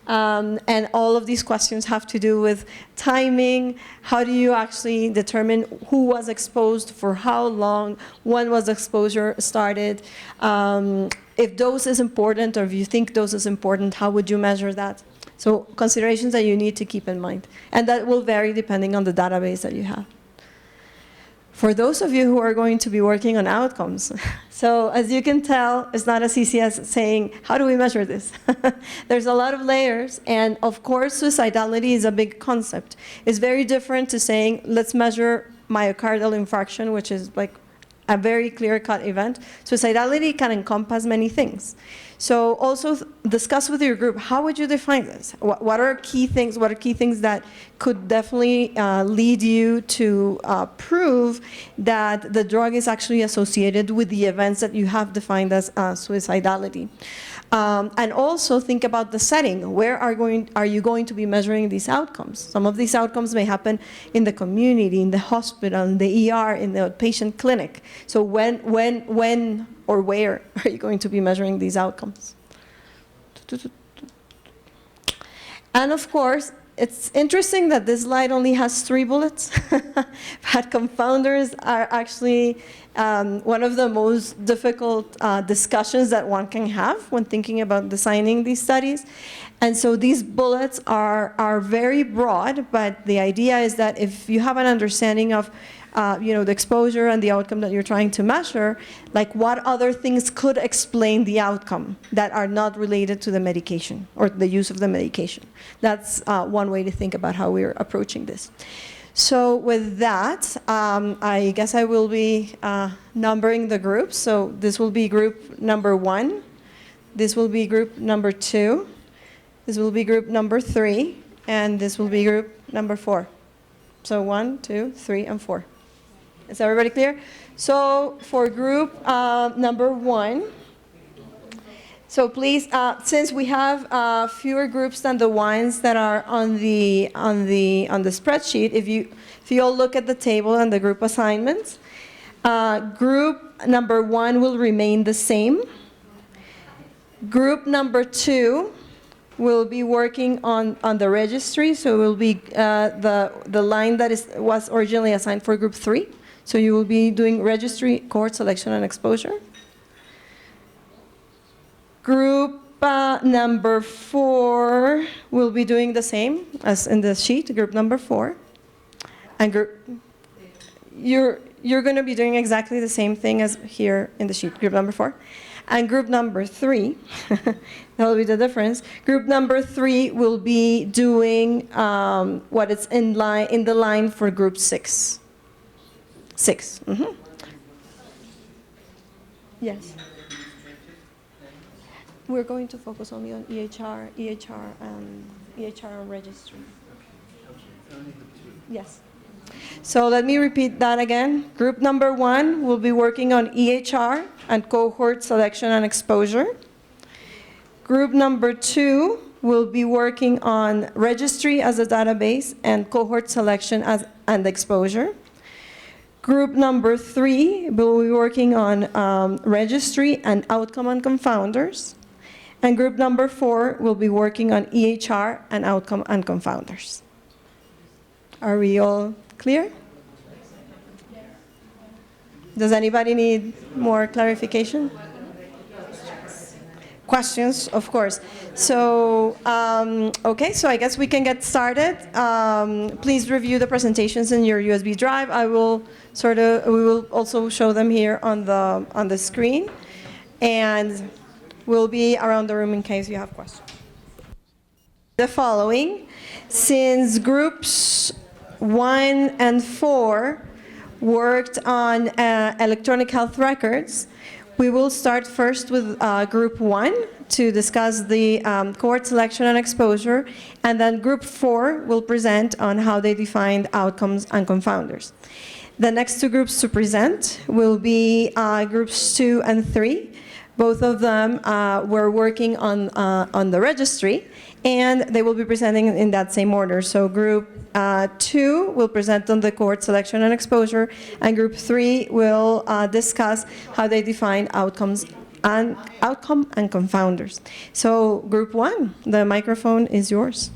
And all of these questions have to do with timing. How do you actually determine who was exposed for how long? When was exposure started? If dose is important, or if you think dose is important, how would you measure that? So considerations that you need to keep in mind. And that will vary depending on the database that you have. For those of you who are going to be working on outcomes, so as you can tell, it's not as easy as saying, how do we measure this? There's a lot of layers, and of course, suicidality is a big concept. It's very different to saying, let's measure myocardial infarction, which is like a very clear-cut event. Suicidality can encompass many things. So also discuss with your group, how would you define this? What are key things? What are key things that could definitely lead you to prove that the drug is actually associated with the events that you have defined as suicidality? And also think about the setting. Where are you going to be measuring these outcomes? Some of these outcomes may happen in the community, in the hospital, in the ER, in the patient clinic. So when or where are you going to be measuring these outcomes? And of course, it's interesting that this slide only has 3 bullets, but confounders are actually one of the most difficult discussions that one can have when thinking about designing these studies. And so these bullets are very broad, but the idea is that if you have an understanding of the exposure and the outcome that you're trying to measure, like what other things could explain the outcome that are not related to the medication or the use of the medication. That's one way to think about how we're approaching this. So with that, I guess I will be numbering the groups. So this will be group number 1. This will be group number 2. This will be group number 3. And this will be group number 4. So 1, 2, 3, and 4. Is everybody clear? So for group number 1, so please, since we have fewer groups than the ones that are on the spreadsheet, if you all look at the table and the group assignments, group number 1 will remain the same. Group number 2 will be working on the registry, so it will be the line that was originally assigned for group 3. So you will be doing registry, cohort selection, and exposure. Group number 4 will be doing the same as in the sheet, group number 4. And you're going to be doing exactly the same thing as here in the sheet, group number 4. And group number 3, that will be the difference. Group number 3 will be doing what is in the line for group 6. 6. Mm-hmm. Yes. We're going to focus only on EHR and registry. Yes. So let me repeat that again. Group number 1 will be working on EHR and cohort selection and exposure. Group number 2 will be working on registry as a database and cohort selection and exposure. Group number 3 will be working on registry and outcome and confounders. And group number 4 will be working on EHR and outcome and confounders. Are we all clear? Does anybody need more clarification? Questions, of course. So, okay, so I guess we can get started. Please review the presentations in your USB drive. We will also show them here on the screen. And we'll be around the room in case you have questions. The following, since groups 1 and 4 worked on electronic health records, we will start first with group 1 to discuss the cohort selection and exposure, and then group 4 will present on how they defined outcomes and confounders. The next two groups to present will be groups 2 and 3. Both of them were working on the registry, and they will be presenting in that same order. So group 2 will present on the cohort selection and exposure, and group 3 will discuss how they define outcome and confounders. So group 1, the microphone is yours.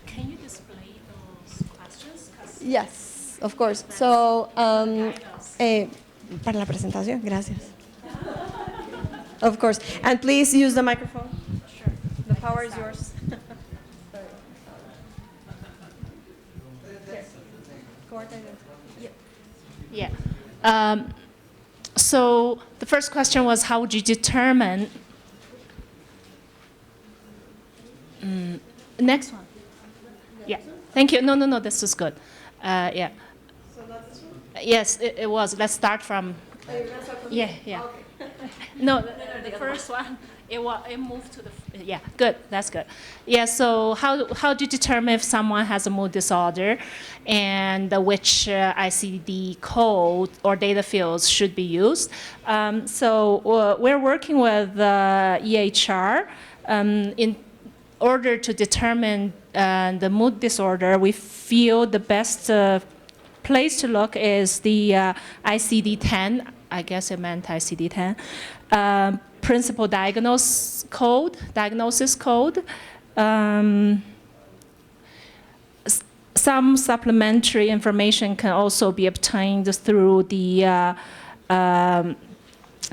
Can you display those questions? Yes, of course. So, para la presentación, gracias. Of course. And please use the microphone. Sure. The power is yours. Yeah. So the first question was, how would you determine? Next one. Yeah. Thank you. No. This is good. Yeah. So not this one? Yes, it was. Let's start from. Yeah. Okay. No, the first one, it moved to the, yeah, good, that's good. Yeah, so how do you determine if someone has a mood disorder and which ICD code or data fields should be used? So we're working with EHR. In order to determine the mood disorder, we feel the best place to look is the ICD-10. I guess it meant ICD-10, principal diagnosis code. Some supplementary information can also be obtained through the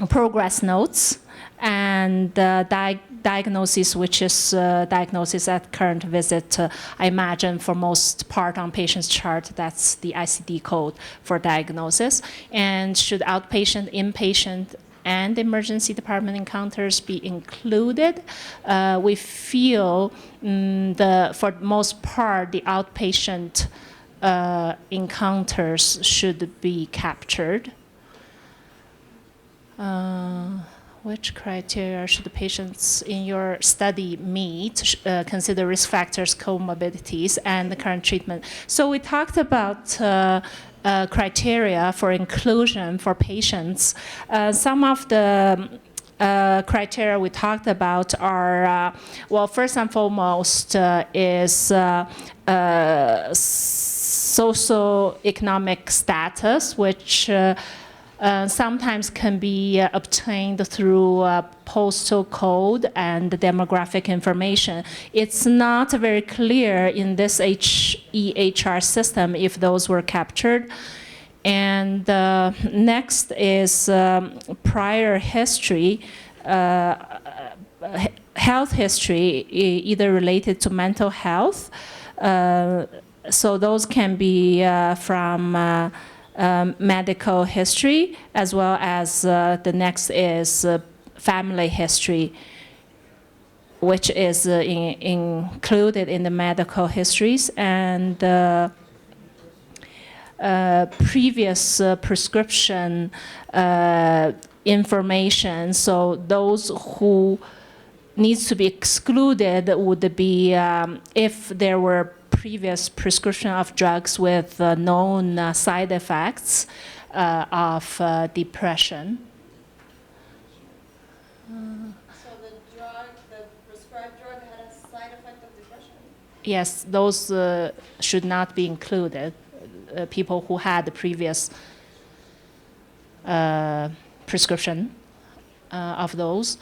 progress notes and diagnosis, which is diagnosis at current visit. I imagine for most part on patient's chart, that's the ICD code for diagnosis. And should outpatient, inpatient, and emergency department encounters be included? We feel for the most part, the outpatient encounters should be captured. Which criteria should the patients in your study meet? Consider risk factors, comorbidities, and the current treatment. So we talked about criteria for inclusion for patients. Some of the criteria we talked about are, well, first and foremost is socioeconomic status, which sometimes can be obtained through postal code and demographic information. It's not very clear in this EHR system if those were captured. And next is prior history, health history, either related to mental health. So those can be from medical history, as well as the next is family history, which is included in the medical histories, and previous prescription information. So those who needs to be excluded would be if there were previous prescription of drugs with known side effects of depression. So the yes, those should not be included. People who had the previous prescription of those.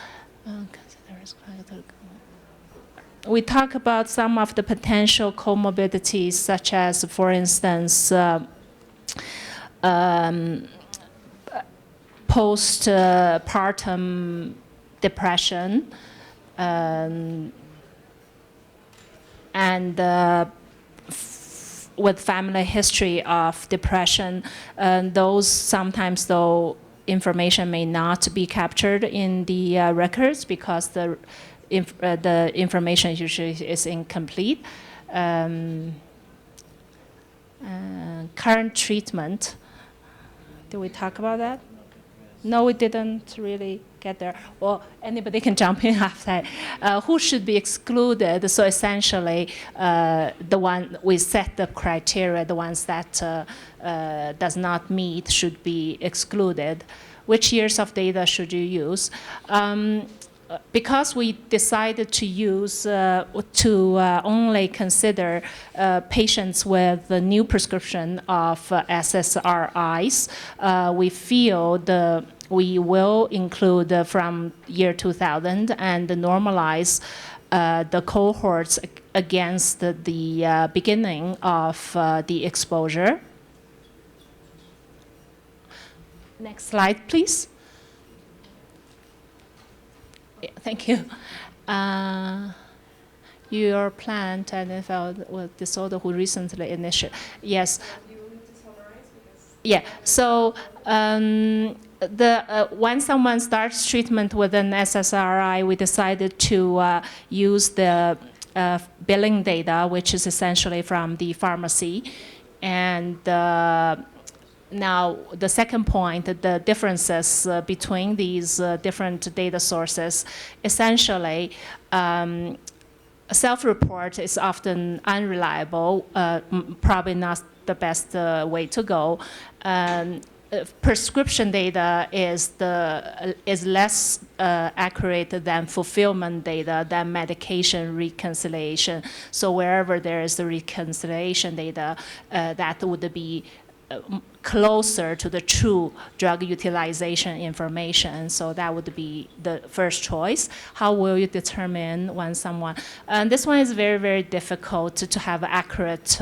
We talk about some of the potential comorbidities, such as, for instance, postpartum depression, and with family history of depression. Those sometimes, though, information may not be captured in the records because the information usually is incomplete. Current treatment. Did we talk about that? No, we didn't really get there. Well, anybody can jump in after. Who should be excluded? So essentially, the one we set the criteria, the ones that does not meet should be excluded. Which years of data should you use? Because we decided to use only consider patients with the new prescription of SSRIs, we feel we will include from year 2000 and normalize the cohorts against the beginning of the exposure. Next slide, please. Yeah, thank you. Your plan to identify with disorder who recently initiated. Yes. Do you need to summarize? Yeah. So when someone starts treatment with an SSRI, we decided to use the billing data, which is essentially from the pharmacy, and now, the second point, the differences between these different data sources, essentially, self-report is often unreliable, probably not the best way to go. Prescription data is less accurate than fulfillment data, than medication reconciliation. So wherever there is the reconciliation data, that would be closer to the true drug utilization information. So that would be the first choice. How will you determine when someone, and this one is very, very difficult to have accurate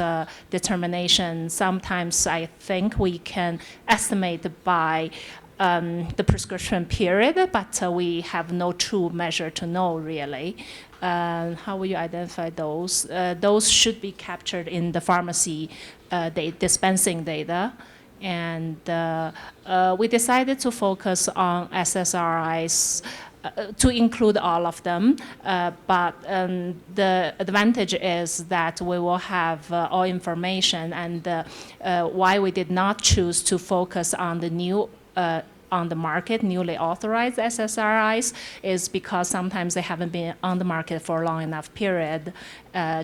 determination. Sometimes I think we can estimate by the prescription period, but we have no true measure to know really. How will you identify those? Those should be captured in the pharmacy dispensing data. And we decided to focus on SSRIs to include all of them, but the advantage is that we will have all information, and why we did not choose to focus on the new on the market, newly authorized SSRIs, is because sometimes they haven't been on the market for a long enough period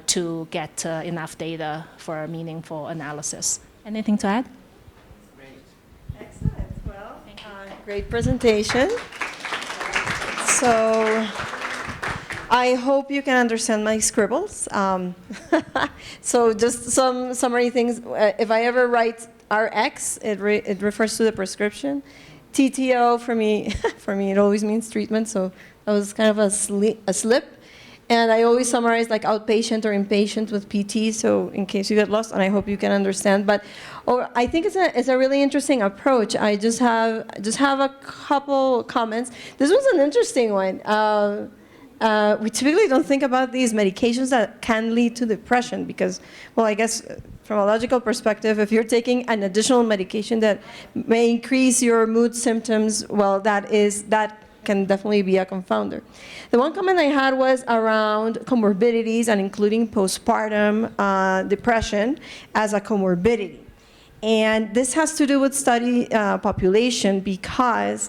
to get enough data for a meaningful analysis. Anything to add? Great. Excellent. Well, great presentation. So I hope you can understand my scribbles. So just some summary things. If I ever write RX, it refers to the prescription. TTO, for me, it always means treatment, so that was kind of a slip. And I always summarize like outpatient or inpatient with PT, so in case you get lost, and I hope you can understand. But I think it's a really interesting approach. I just have a couple comments. This was an interesting one. We typically don't think about these medications that can lead to depression because, well, I guess from a logical perspective, if you're taking an additional medication that may increase your mood symptoms, well, that can definitely be a confounder. The one comment I had was around comorbidities and including postpartum depression as a comorbidity. And this has to do with study population because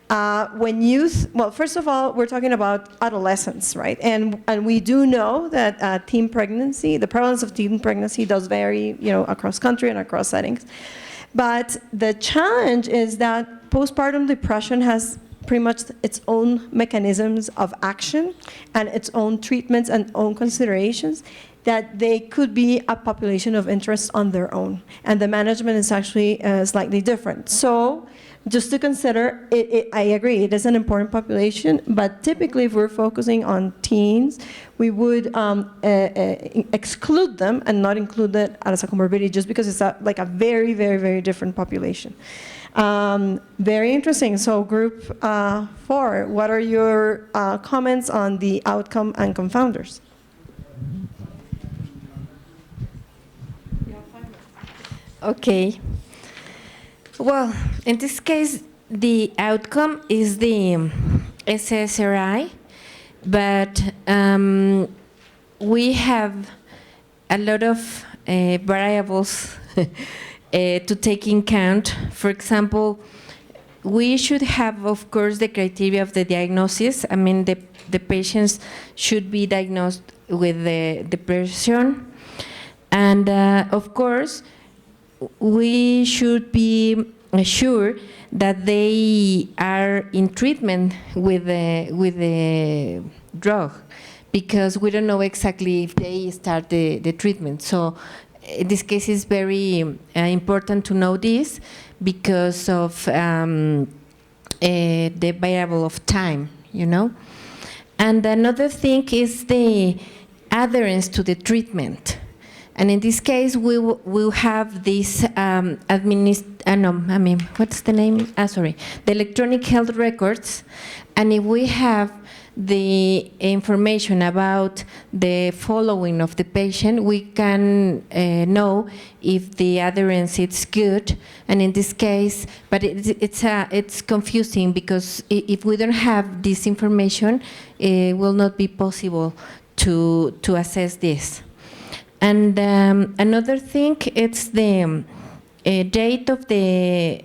when youth, well, first of all, we're talking about adolescents, right? And we do know that teen pregnancy, the prevalence of teen pregnancy does vary, across country and across settings. But the challenge is that postpartum depression has pretty much its own mechanisms of action and its own treatments and own considerations, that they could be a population of interest on their own. And the management is actually slightly different. So just to consider, I agree, it is an important population, but typically if we're focusing on teens, we would exclude them and not include it as a comorbidity, just because it's like a very, very, very different population. Very interesting. So group 4, what are your comments on the outcome and confounders? Okay. Well, in this case, the outcome is the SSRI, but we have a lot of variables to take in account. For example, we should have, of course, the criteria of the diagnosis. I mean, the patients should be diagnosed with the depression, and of course, we should be sure that they are in treatment with the drug, because we don't know exactly if they start the treatment. So in this case, it's very important to know this because of the variable of time, you know. And another thing is the adherence to the treatment. And in this case, we will have this what's the name? The electronic health records. And if we have the information about the following of the patient, we can know if the adherence is good. And in this case, but it's confusing, because if we don't have this information, it will not be possible to assess this. And another thing, it's the date of a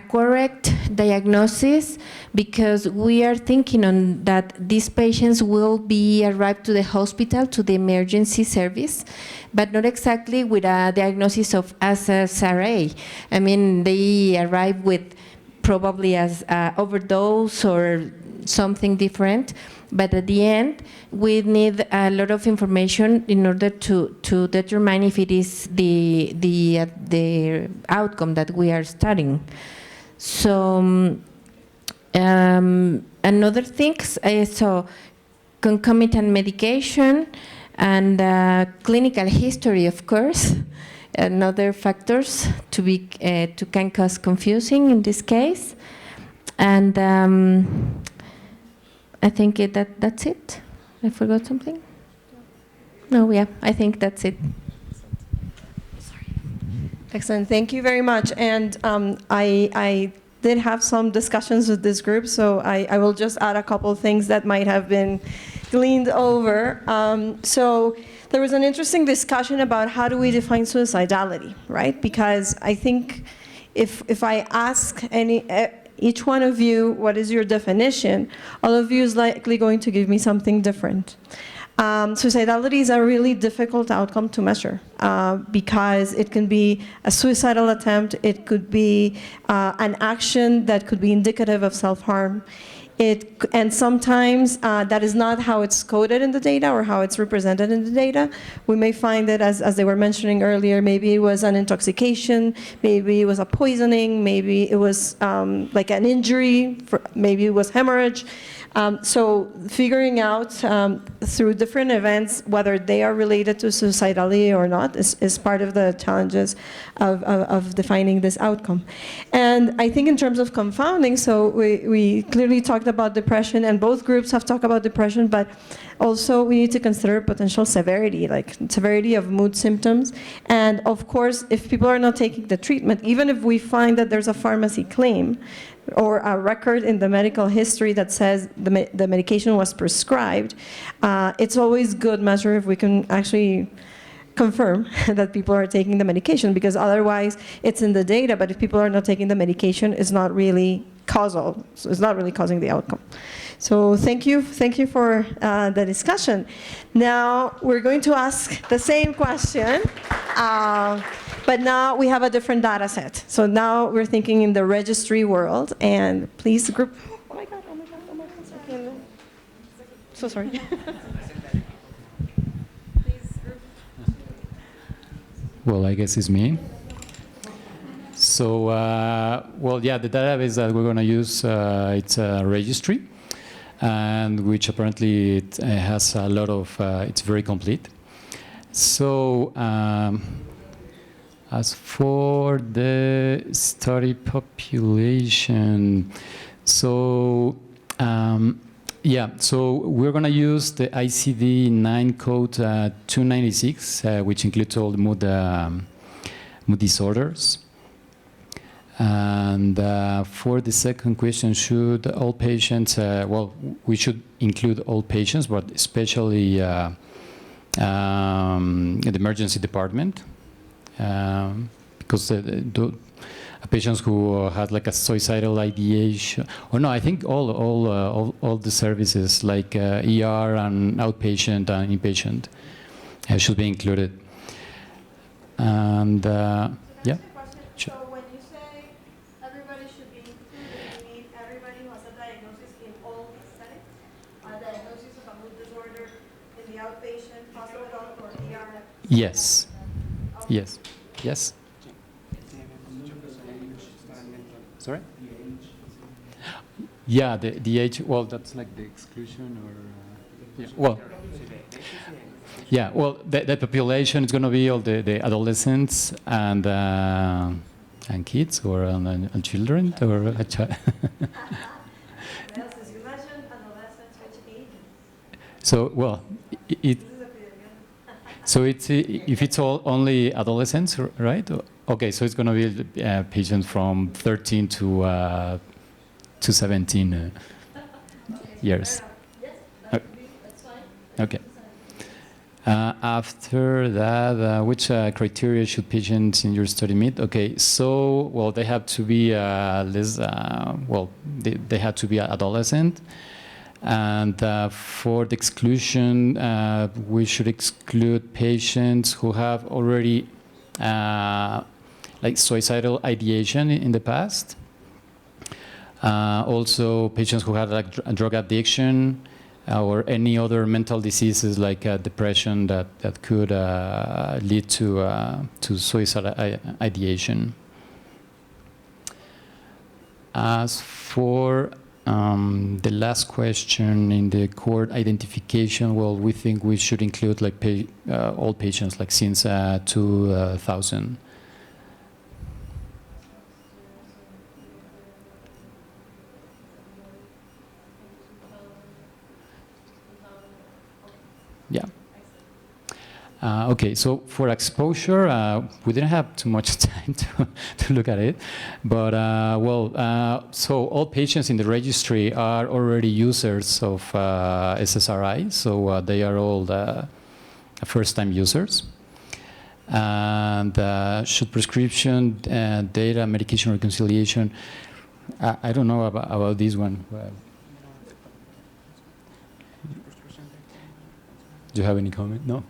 correct diagnosis, because we are thinking on that these patients will be arrived to the hospital, to the emergency service, but not exactly with a diagnosis of SSRI. I mean, they arrive with probably as overdose or something different. But at the end, we need a lot of information in order to determine if it is the outcome that we are studying. So another thing, so concomitant medication and clinical history, of course, and other factors to can cause confusing in this case. And I think that's it. I forgot something? No, yeah, I think that's it. Sorry. Excellent, thank you very much. And I did have some discussions with this group, so I will just add a couple of things that might have been gleaned over. So there was an interesting discussion about how do we define suicidality, right? Because I think if I ask each one of you, what is your definition? All of you is likely going to give me something different. Suicidality is a really difficult outcome to measure because it can be a suicidal attempt, it could be an action that could be indicative of self-harm. And sometimes that is not how it's coded in the data or how it's represented in the data. We may find that, as they were mentioning earlier, maybe it was an intoxication, maybe it was a poisoning, maybe it was like an injury, maybe it was hemorrhage. So figuring out through different events whether they are related to suicidality or not is part of the challenges of defining this outcome. And I think in terms of confounding, so we clearly talked about depression, and both groups have talked about depression, but also we need to consider potential severity, like severity of mood symptoms. And of course, if people are not taking the treatment, even if we find that there's a pharmacy claim, or a record in the medical history that says the medication was prescribed, it's always good measure if we can actually confirm that people are taking the medication, because otherwise it's in the data, but if people are not taking the medication, it's not really causal, so it's not really causing the outcome. So thank you for the discussion. Now we're going to ask the same question. But now we have a different data set. So now we're thinking in the registry world. And please, group. Oh my God, oh my God, oh my God. So sorry. Well, I guess it's me. So, well, yeah, the database that we're going to use, it's a registry, and which apparently it has a lot of, it's very complete. So, as for the study population, so, yeah, so we're going to use the ICD-9 code 296, which includes all the mood disorders. And for the second question, should all patients, well, we should include all patients, but especially in the emergency department, because patients who had like a suicidal ideation, or no, I think all the services like ER and outpatient and inpatient should be included. And yeah. Sure. So when you say everybody should be included, you mean everybody who has a diagnosis in all these settings? A diagnosis of a mood disorder in the outpatient hospital or ER? Yes. Yes. Yes. Sorry? Yeah, the age, well, that's like the exclusion or, yeah, well, yeah, well, the population is going to be all the adolescents and kids or and children or a child. So, well, so it's if it's all only adolescents, right? Okay, so it's going to be patients from 13 to 17 years. Okay. After that, which criteria should patients in your study meet? Okay, so well, they have to be less. Well, they have to be adolescent. And for the exclusion, we should exclude patients who have already like suicidal ideation in the past. Also, patients who have like drug addiction or any other mental diseases like depression that could lead to suicidal ideation. As for the last question in the cohort identification, well, we think we should include like all patients like since 2000. Yeah. Okay, so for exposure, we didn't have too much time to look at it, but well, so all patients in the registry are already users of SSRI, so they are all first-time users. And should prescription data, medication reconciliation, I don't know about this one. Do you have any comment? No?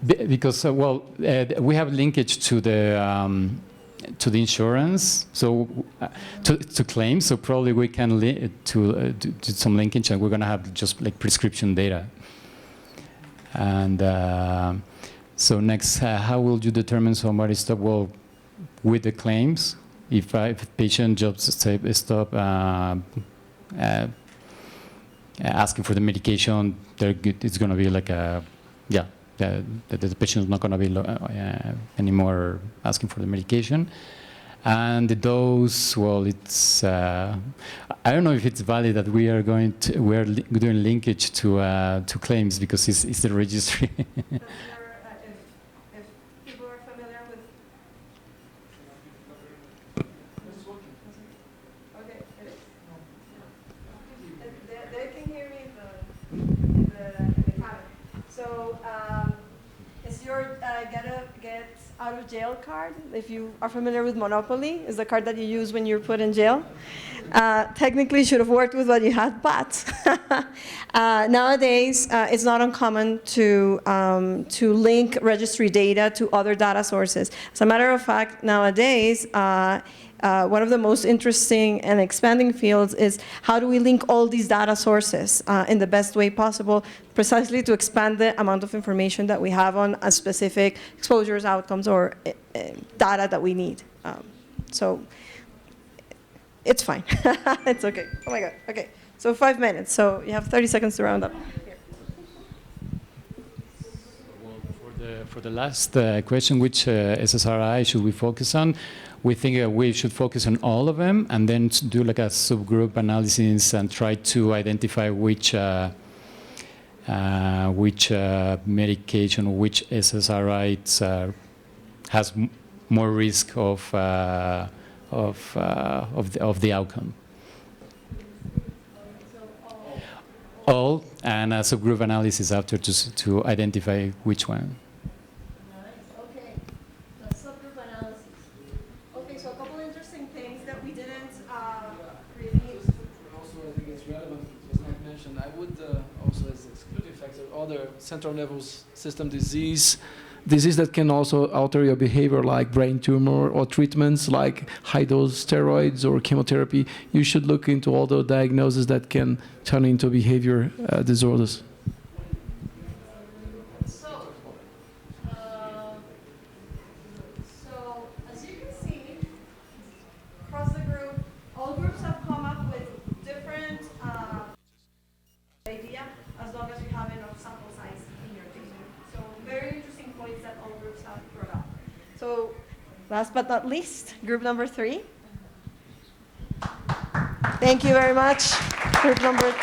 Because, well, we have linkage to the insurance, so to claims, so probably we can do some linkage, and we're going to have just like prescription data. And so next, how will you determine somebody stop? Well, with the claims, if a patient just stop asking for the medication, it's going to be like a, yeah, the patient is not going to be anymore asking for the medication. And the dose, well, it's, I don't know if it's valid that we're doing linkage to claims because it's the registry. If people are familiar with... Okay, it is. They can hear me in the cabin. So, is your get out of jail card. If you are familiar with Monopoly, is the card that you use when you're put in jail. Technically should have worked with what you had, but nowadays it's not uncommon to link registry data to other data sources. As a matter of fact, nowadays, one of the most interesting and expanding fields is how do we link all these data sources in the best way possible, precisely to expand the amount of information that we have on a specific exposures, outcomes, or data that we need. So it's fine. It's okay. Oh my God. Okay. So 5 minutes. So you have 30 seconds to round up. Well, for the last question, which SSRI should we focus on? We think we should focus on all of them and then do like a subgroup analysis and try to identify which medication, which SSRI has more risk of the outcome. All, and a subgroup analysis after to identify which one. Okay, the subgroup analysis. Okay, so a couple interesting things that we didn't really. Also, I think it's relevant, it was not mentioned. I would also, as excluding factor, other central nervous system disease that can also alter your behavior, like brain tumor, or treatments like high-dose steroids or chemotherapy. You should look into all the diagnoses that can turn into behavior disorders. So as you can see, across the group, all groups have come up with different idea, as long as you have enough sample size in your data. So very interesting points that all groups have brought up. So last but not least, group number 3. Thank you very much. Group number 2.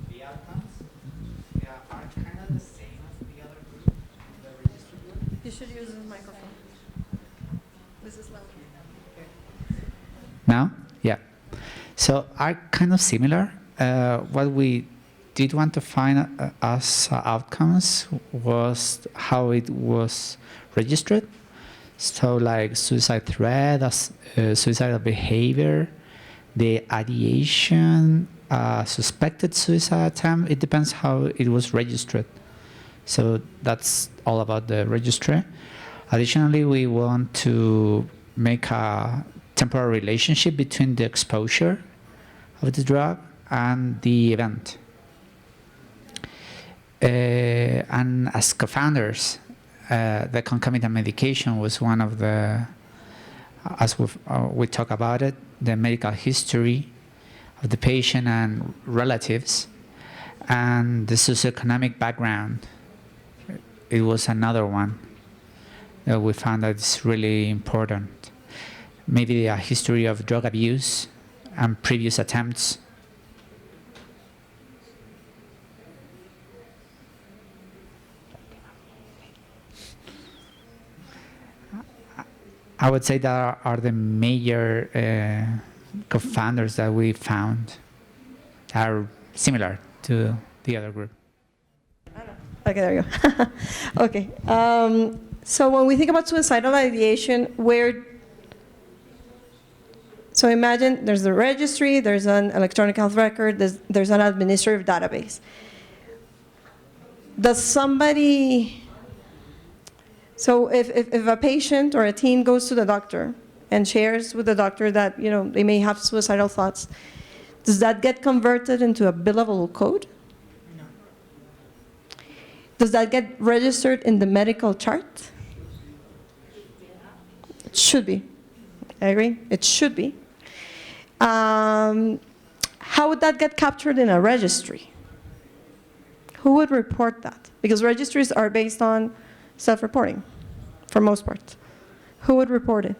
The outcomes are kind of the same as the other group, the register group. You should use this microphone. This is loud. Now? Yeah. So are kind of similar. What we did want to find as outcomes was how it was registered. So like suicide threat, suicidal behavior, the ideation, suspected suicide attempt. It depends how it was registered. So that's all about the registry. Additionally, we want to make a temporal relationship between the exposure of the drug and the event. And as co-founders, the concomitant medication was one of the, as we talk about it, the medical history of the patient and relatives, and the socioeconomic background. It was another one that we found that it's really important. Maybe a history of drug abuse and previous attempts. I would say that are the major co-founders that we found that are similar to the other group. Okay, there you go. Okay. So when we think about suicidal ideation, so imagine there's a registry, there's an electronic health record, there's an administrative database. Does somebody, so if a patient or a teen goes to the doctor and shares with the doctor that they may have suicidal thoughts, does that get converted into a billable code? No. Does that get registered in the medical chart? It should be. I agree. It should be. How would that get captured in a registry? Who would report that? Because registries are based on self-reporting, for most part. Who would report it?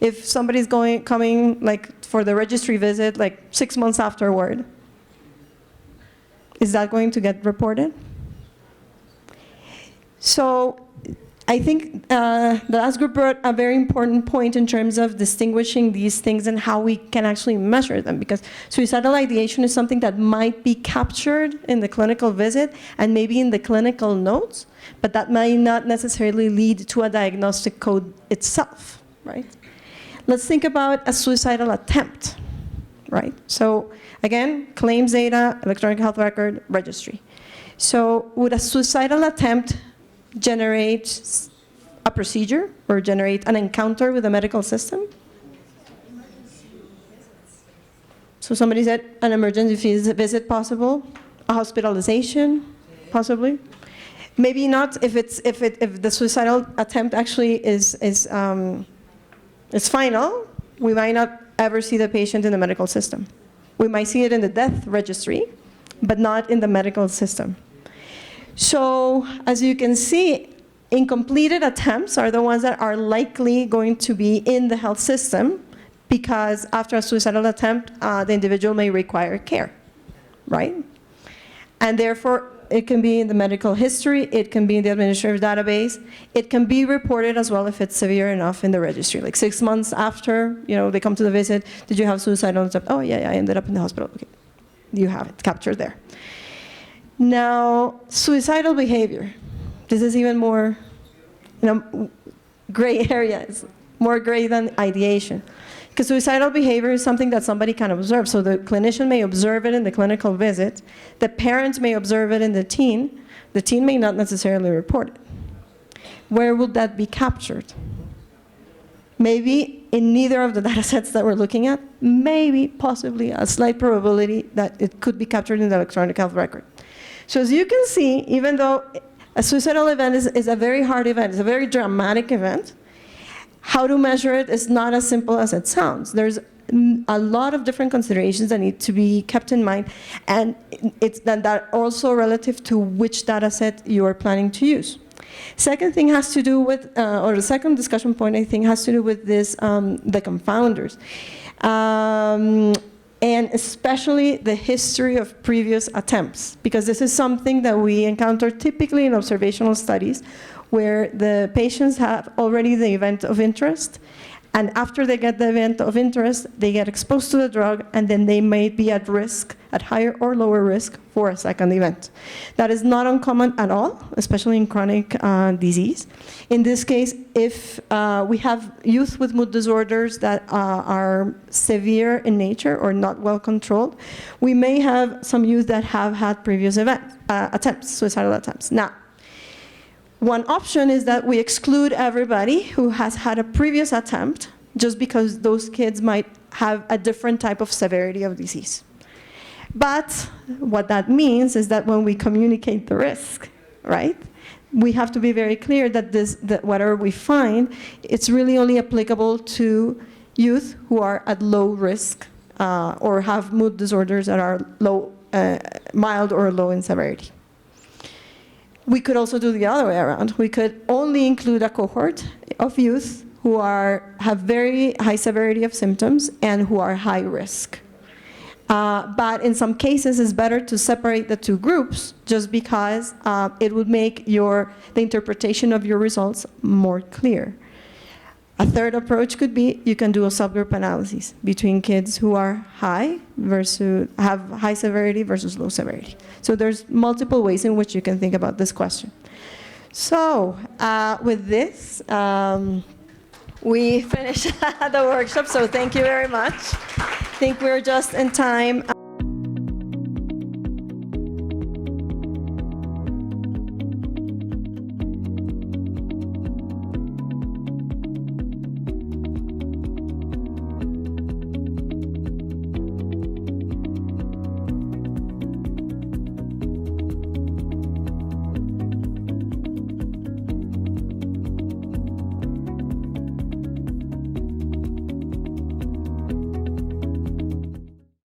If somebody's coming like for the registry visit, like 6 months afterward, is that going to get reported? So I think the last group brought a very important point in terms of distinguishing these things and how we can actually measure them, because suicidal ideation is something that might be captured in the clinical visit and maybe in the clinical notes, but that might not necessarily lead to a diagnostic code itself, right? Let's think about a suicidal attempt, right? So again, claims data, electronic health record, registry. So would a suicidal attempt generate a procedure or generate an encounter with the medical system? So somebody said an emergency visit possible, a hospitalization possibly. Maybe not if the suicidal attempt actually is final. We might not ever see the patient in the medical system. We might see it in the death registry, but not in the medical system. So as you can see, incompleted attempts are the ones that are likely going to be in the health system, because after a suicidal attempt, the individual may require care, right? And therefore, it can be in the medical history, it can be in the administrative database, it can be reported as well if it's severe enough in the registry. Like 6 months after, they come to the visit, did you have suicidal attempt? Oh yeah, I ended up in the hospital. Okay, you have it captured there. Now, suicidal behavior. This is even more, gray areas, more gray than ideation. Because suicidal behavior is something that somebody can observe. So the clinician may observe it in the clinical visit, the parents may observe it in the teen may not necessarily report it. Where would that be captured? Maybe in neither of the data sets that we're looking at, maybe, possibly, a slight probability that it could be captured in the electronic health record. So as you can see, even though a suicidal event is a very hard event, it's a very dramatic event, how to measure it is not as simple as it sounds. There's a lot of different considerations that need to be kept in mind, and it's that also relative to which data set you are planning to use. Second thing has to do with, or the second discussion point I think has to do with this, the confounders. And especially the history of previous attempts, because this is something that we encounter typically in observational studies, where the patients have already the event of interest, and after they get the event of interest, they get exposed to the drug, and then they may be at risk, at higher or lower risk, for a second event. That is not uncommon at all, especially in chronic disease. In this case, if we have youth with mood disorders that are severe in nature or not well controlled, we may have some youth that have had previous attempts, suicidal attempts. Now, one option is that we exclude everybody who has had a previous attempt, just because those kids might have a different type of severity of disease. But what that means is that when we communicate the risk, right, we have to be very clear that that whatever we find, it's really only applicable to youth who are at low risk or have mood disorders that are low, mild or low in severity. We could also do the other way around. We could only include a cohort of youth who have very high severity of symptoms and who are high risk. But in some cases, it's better to separate the two groups, just because it would make the interpretation of your results more clear. A third approach could be you can do a subgroup analysis between kids who are high versus have high severity versus low severity. So there's multiple ways in which you can think about this question. So with this, we finished the workshop, so thank you very much. I think we're just in time.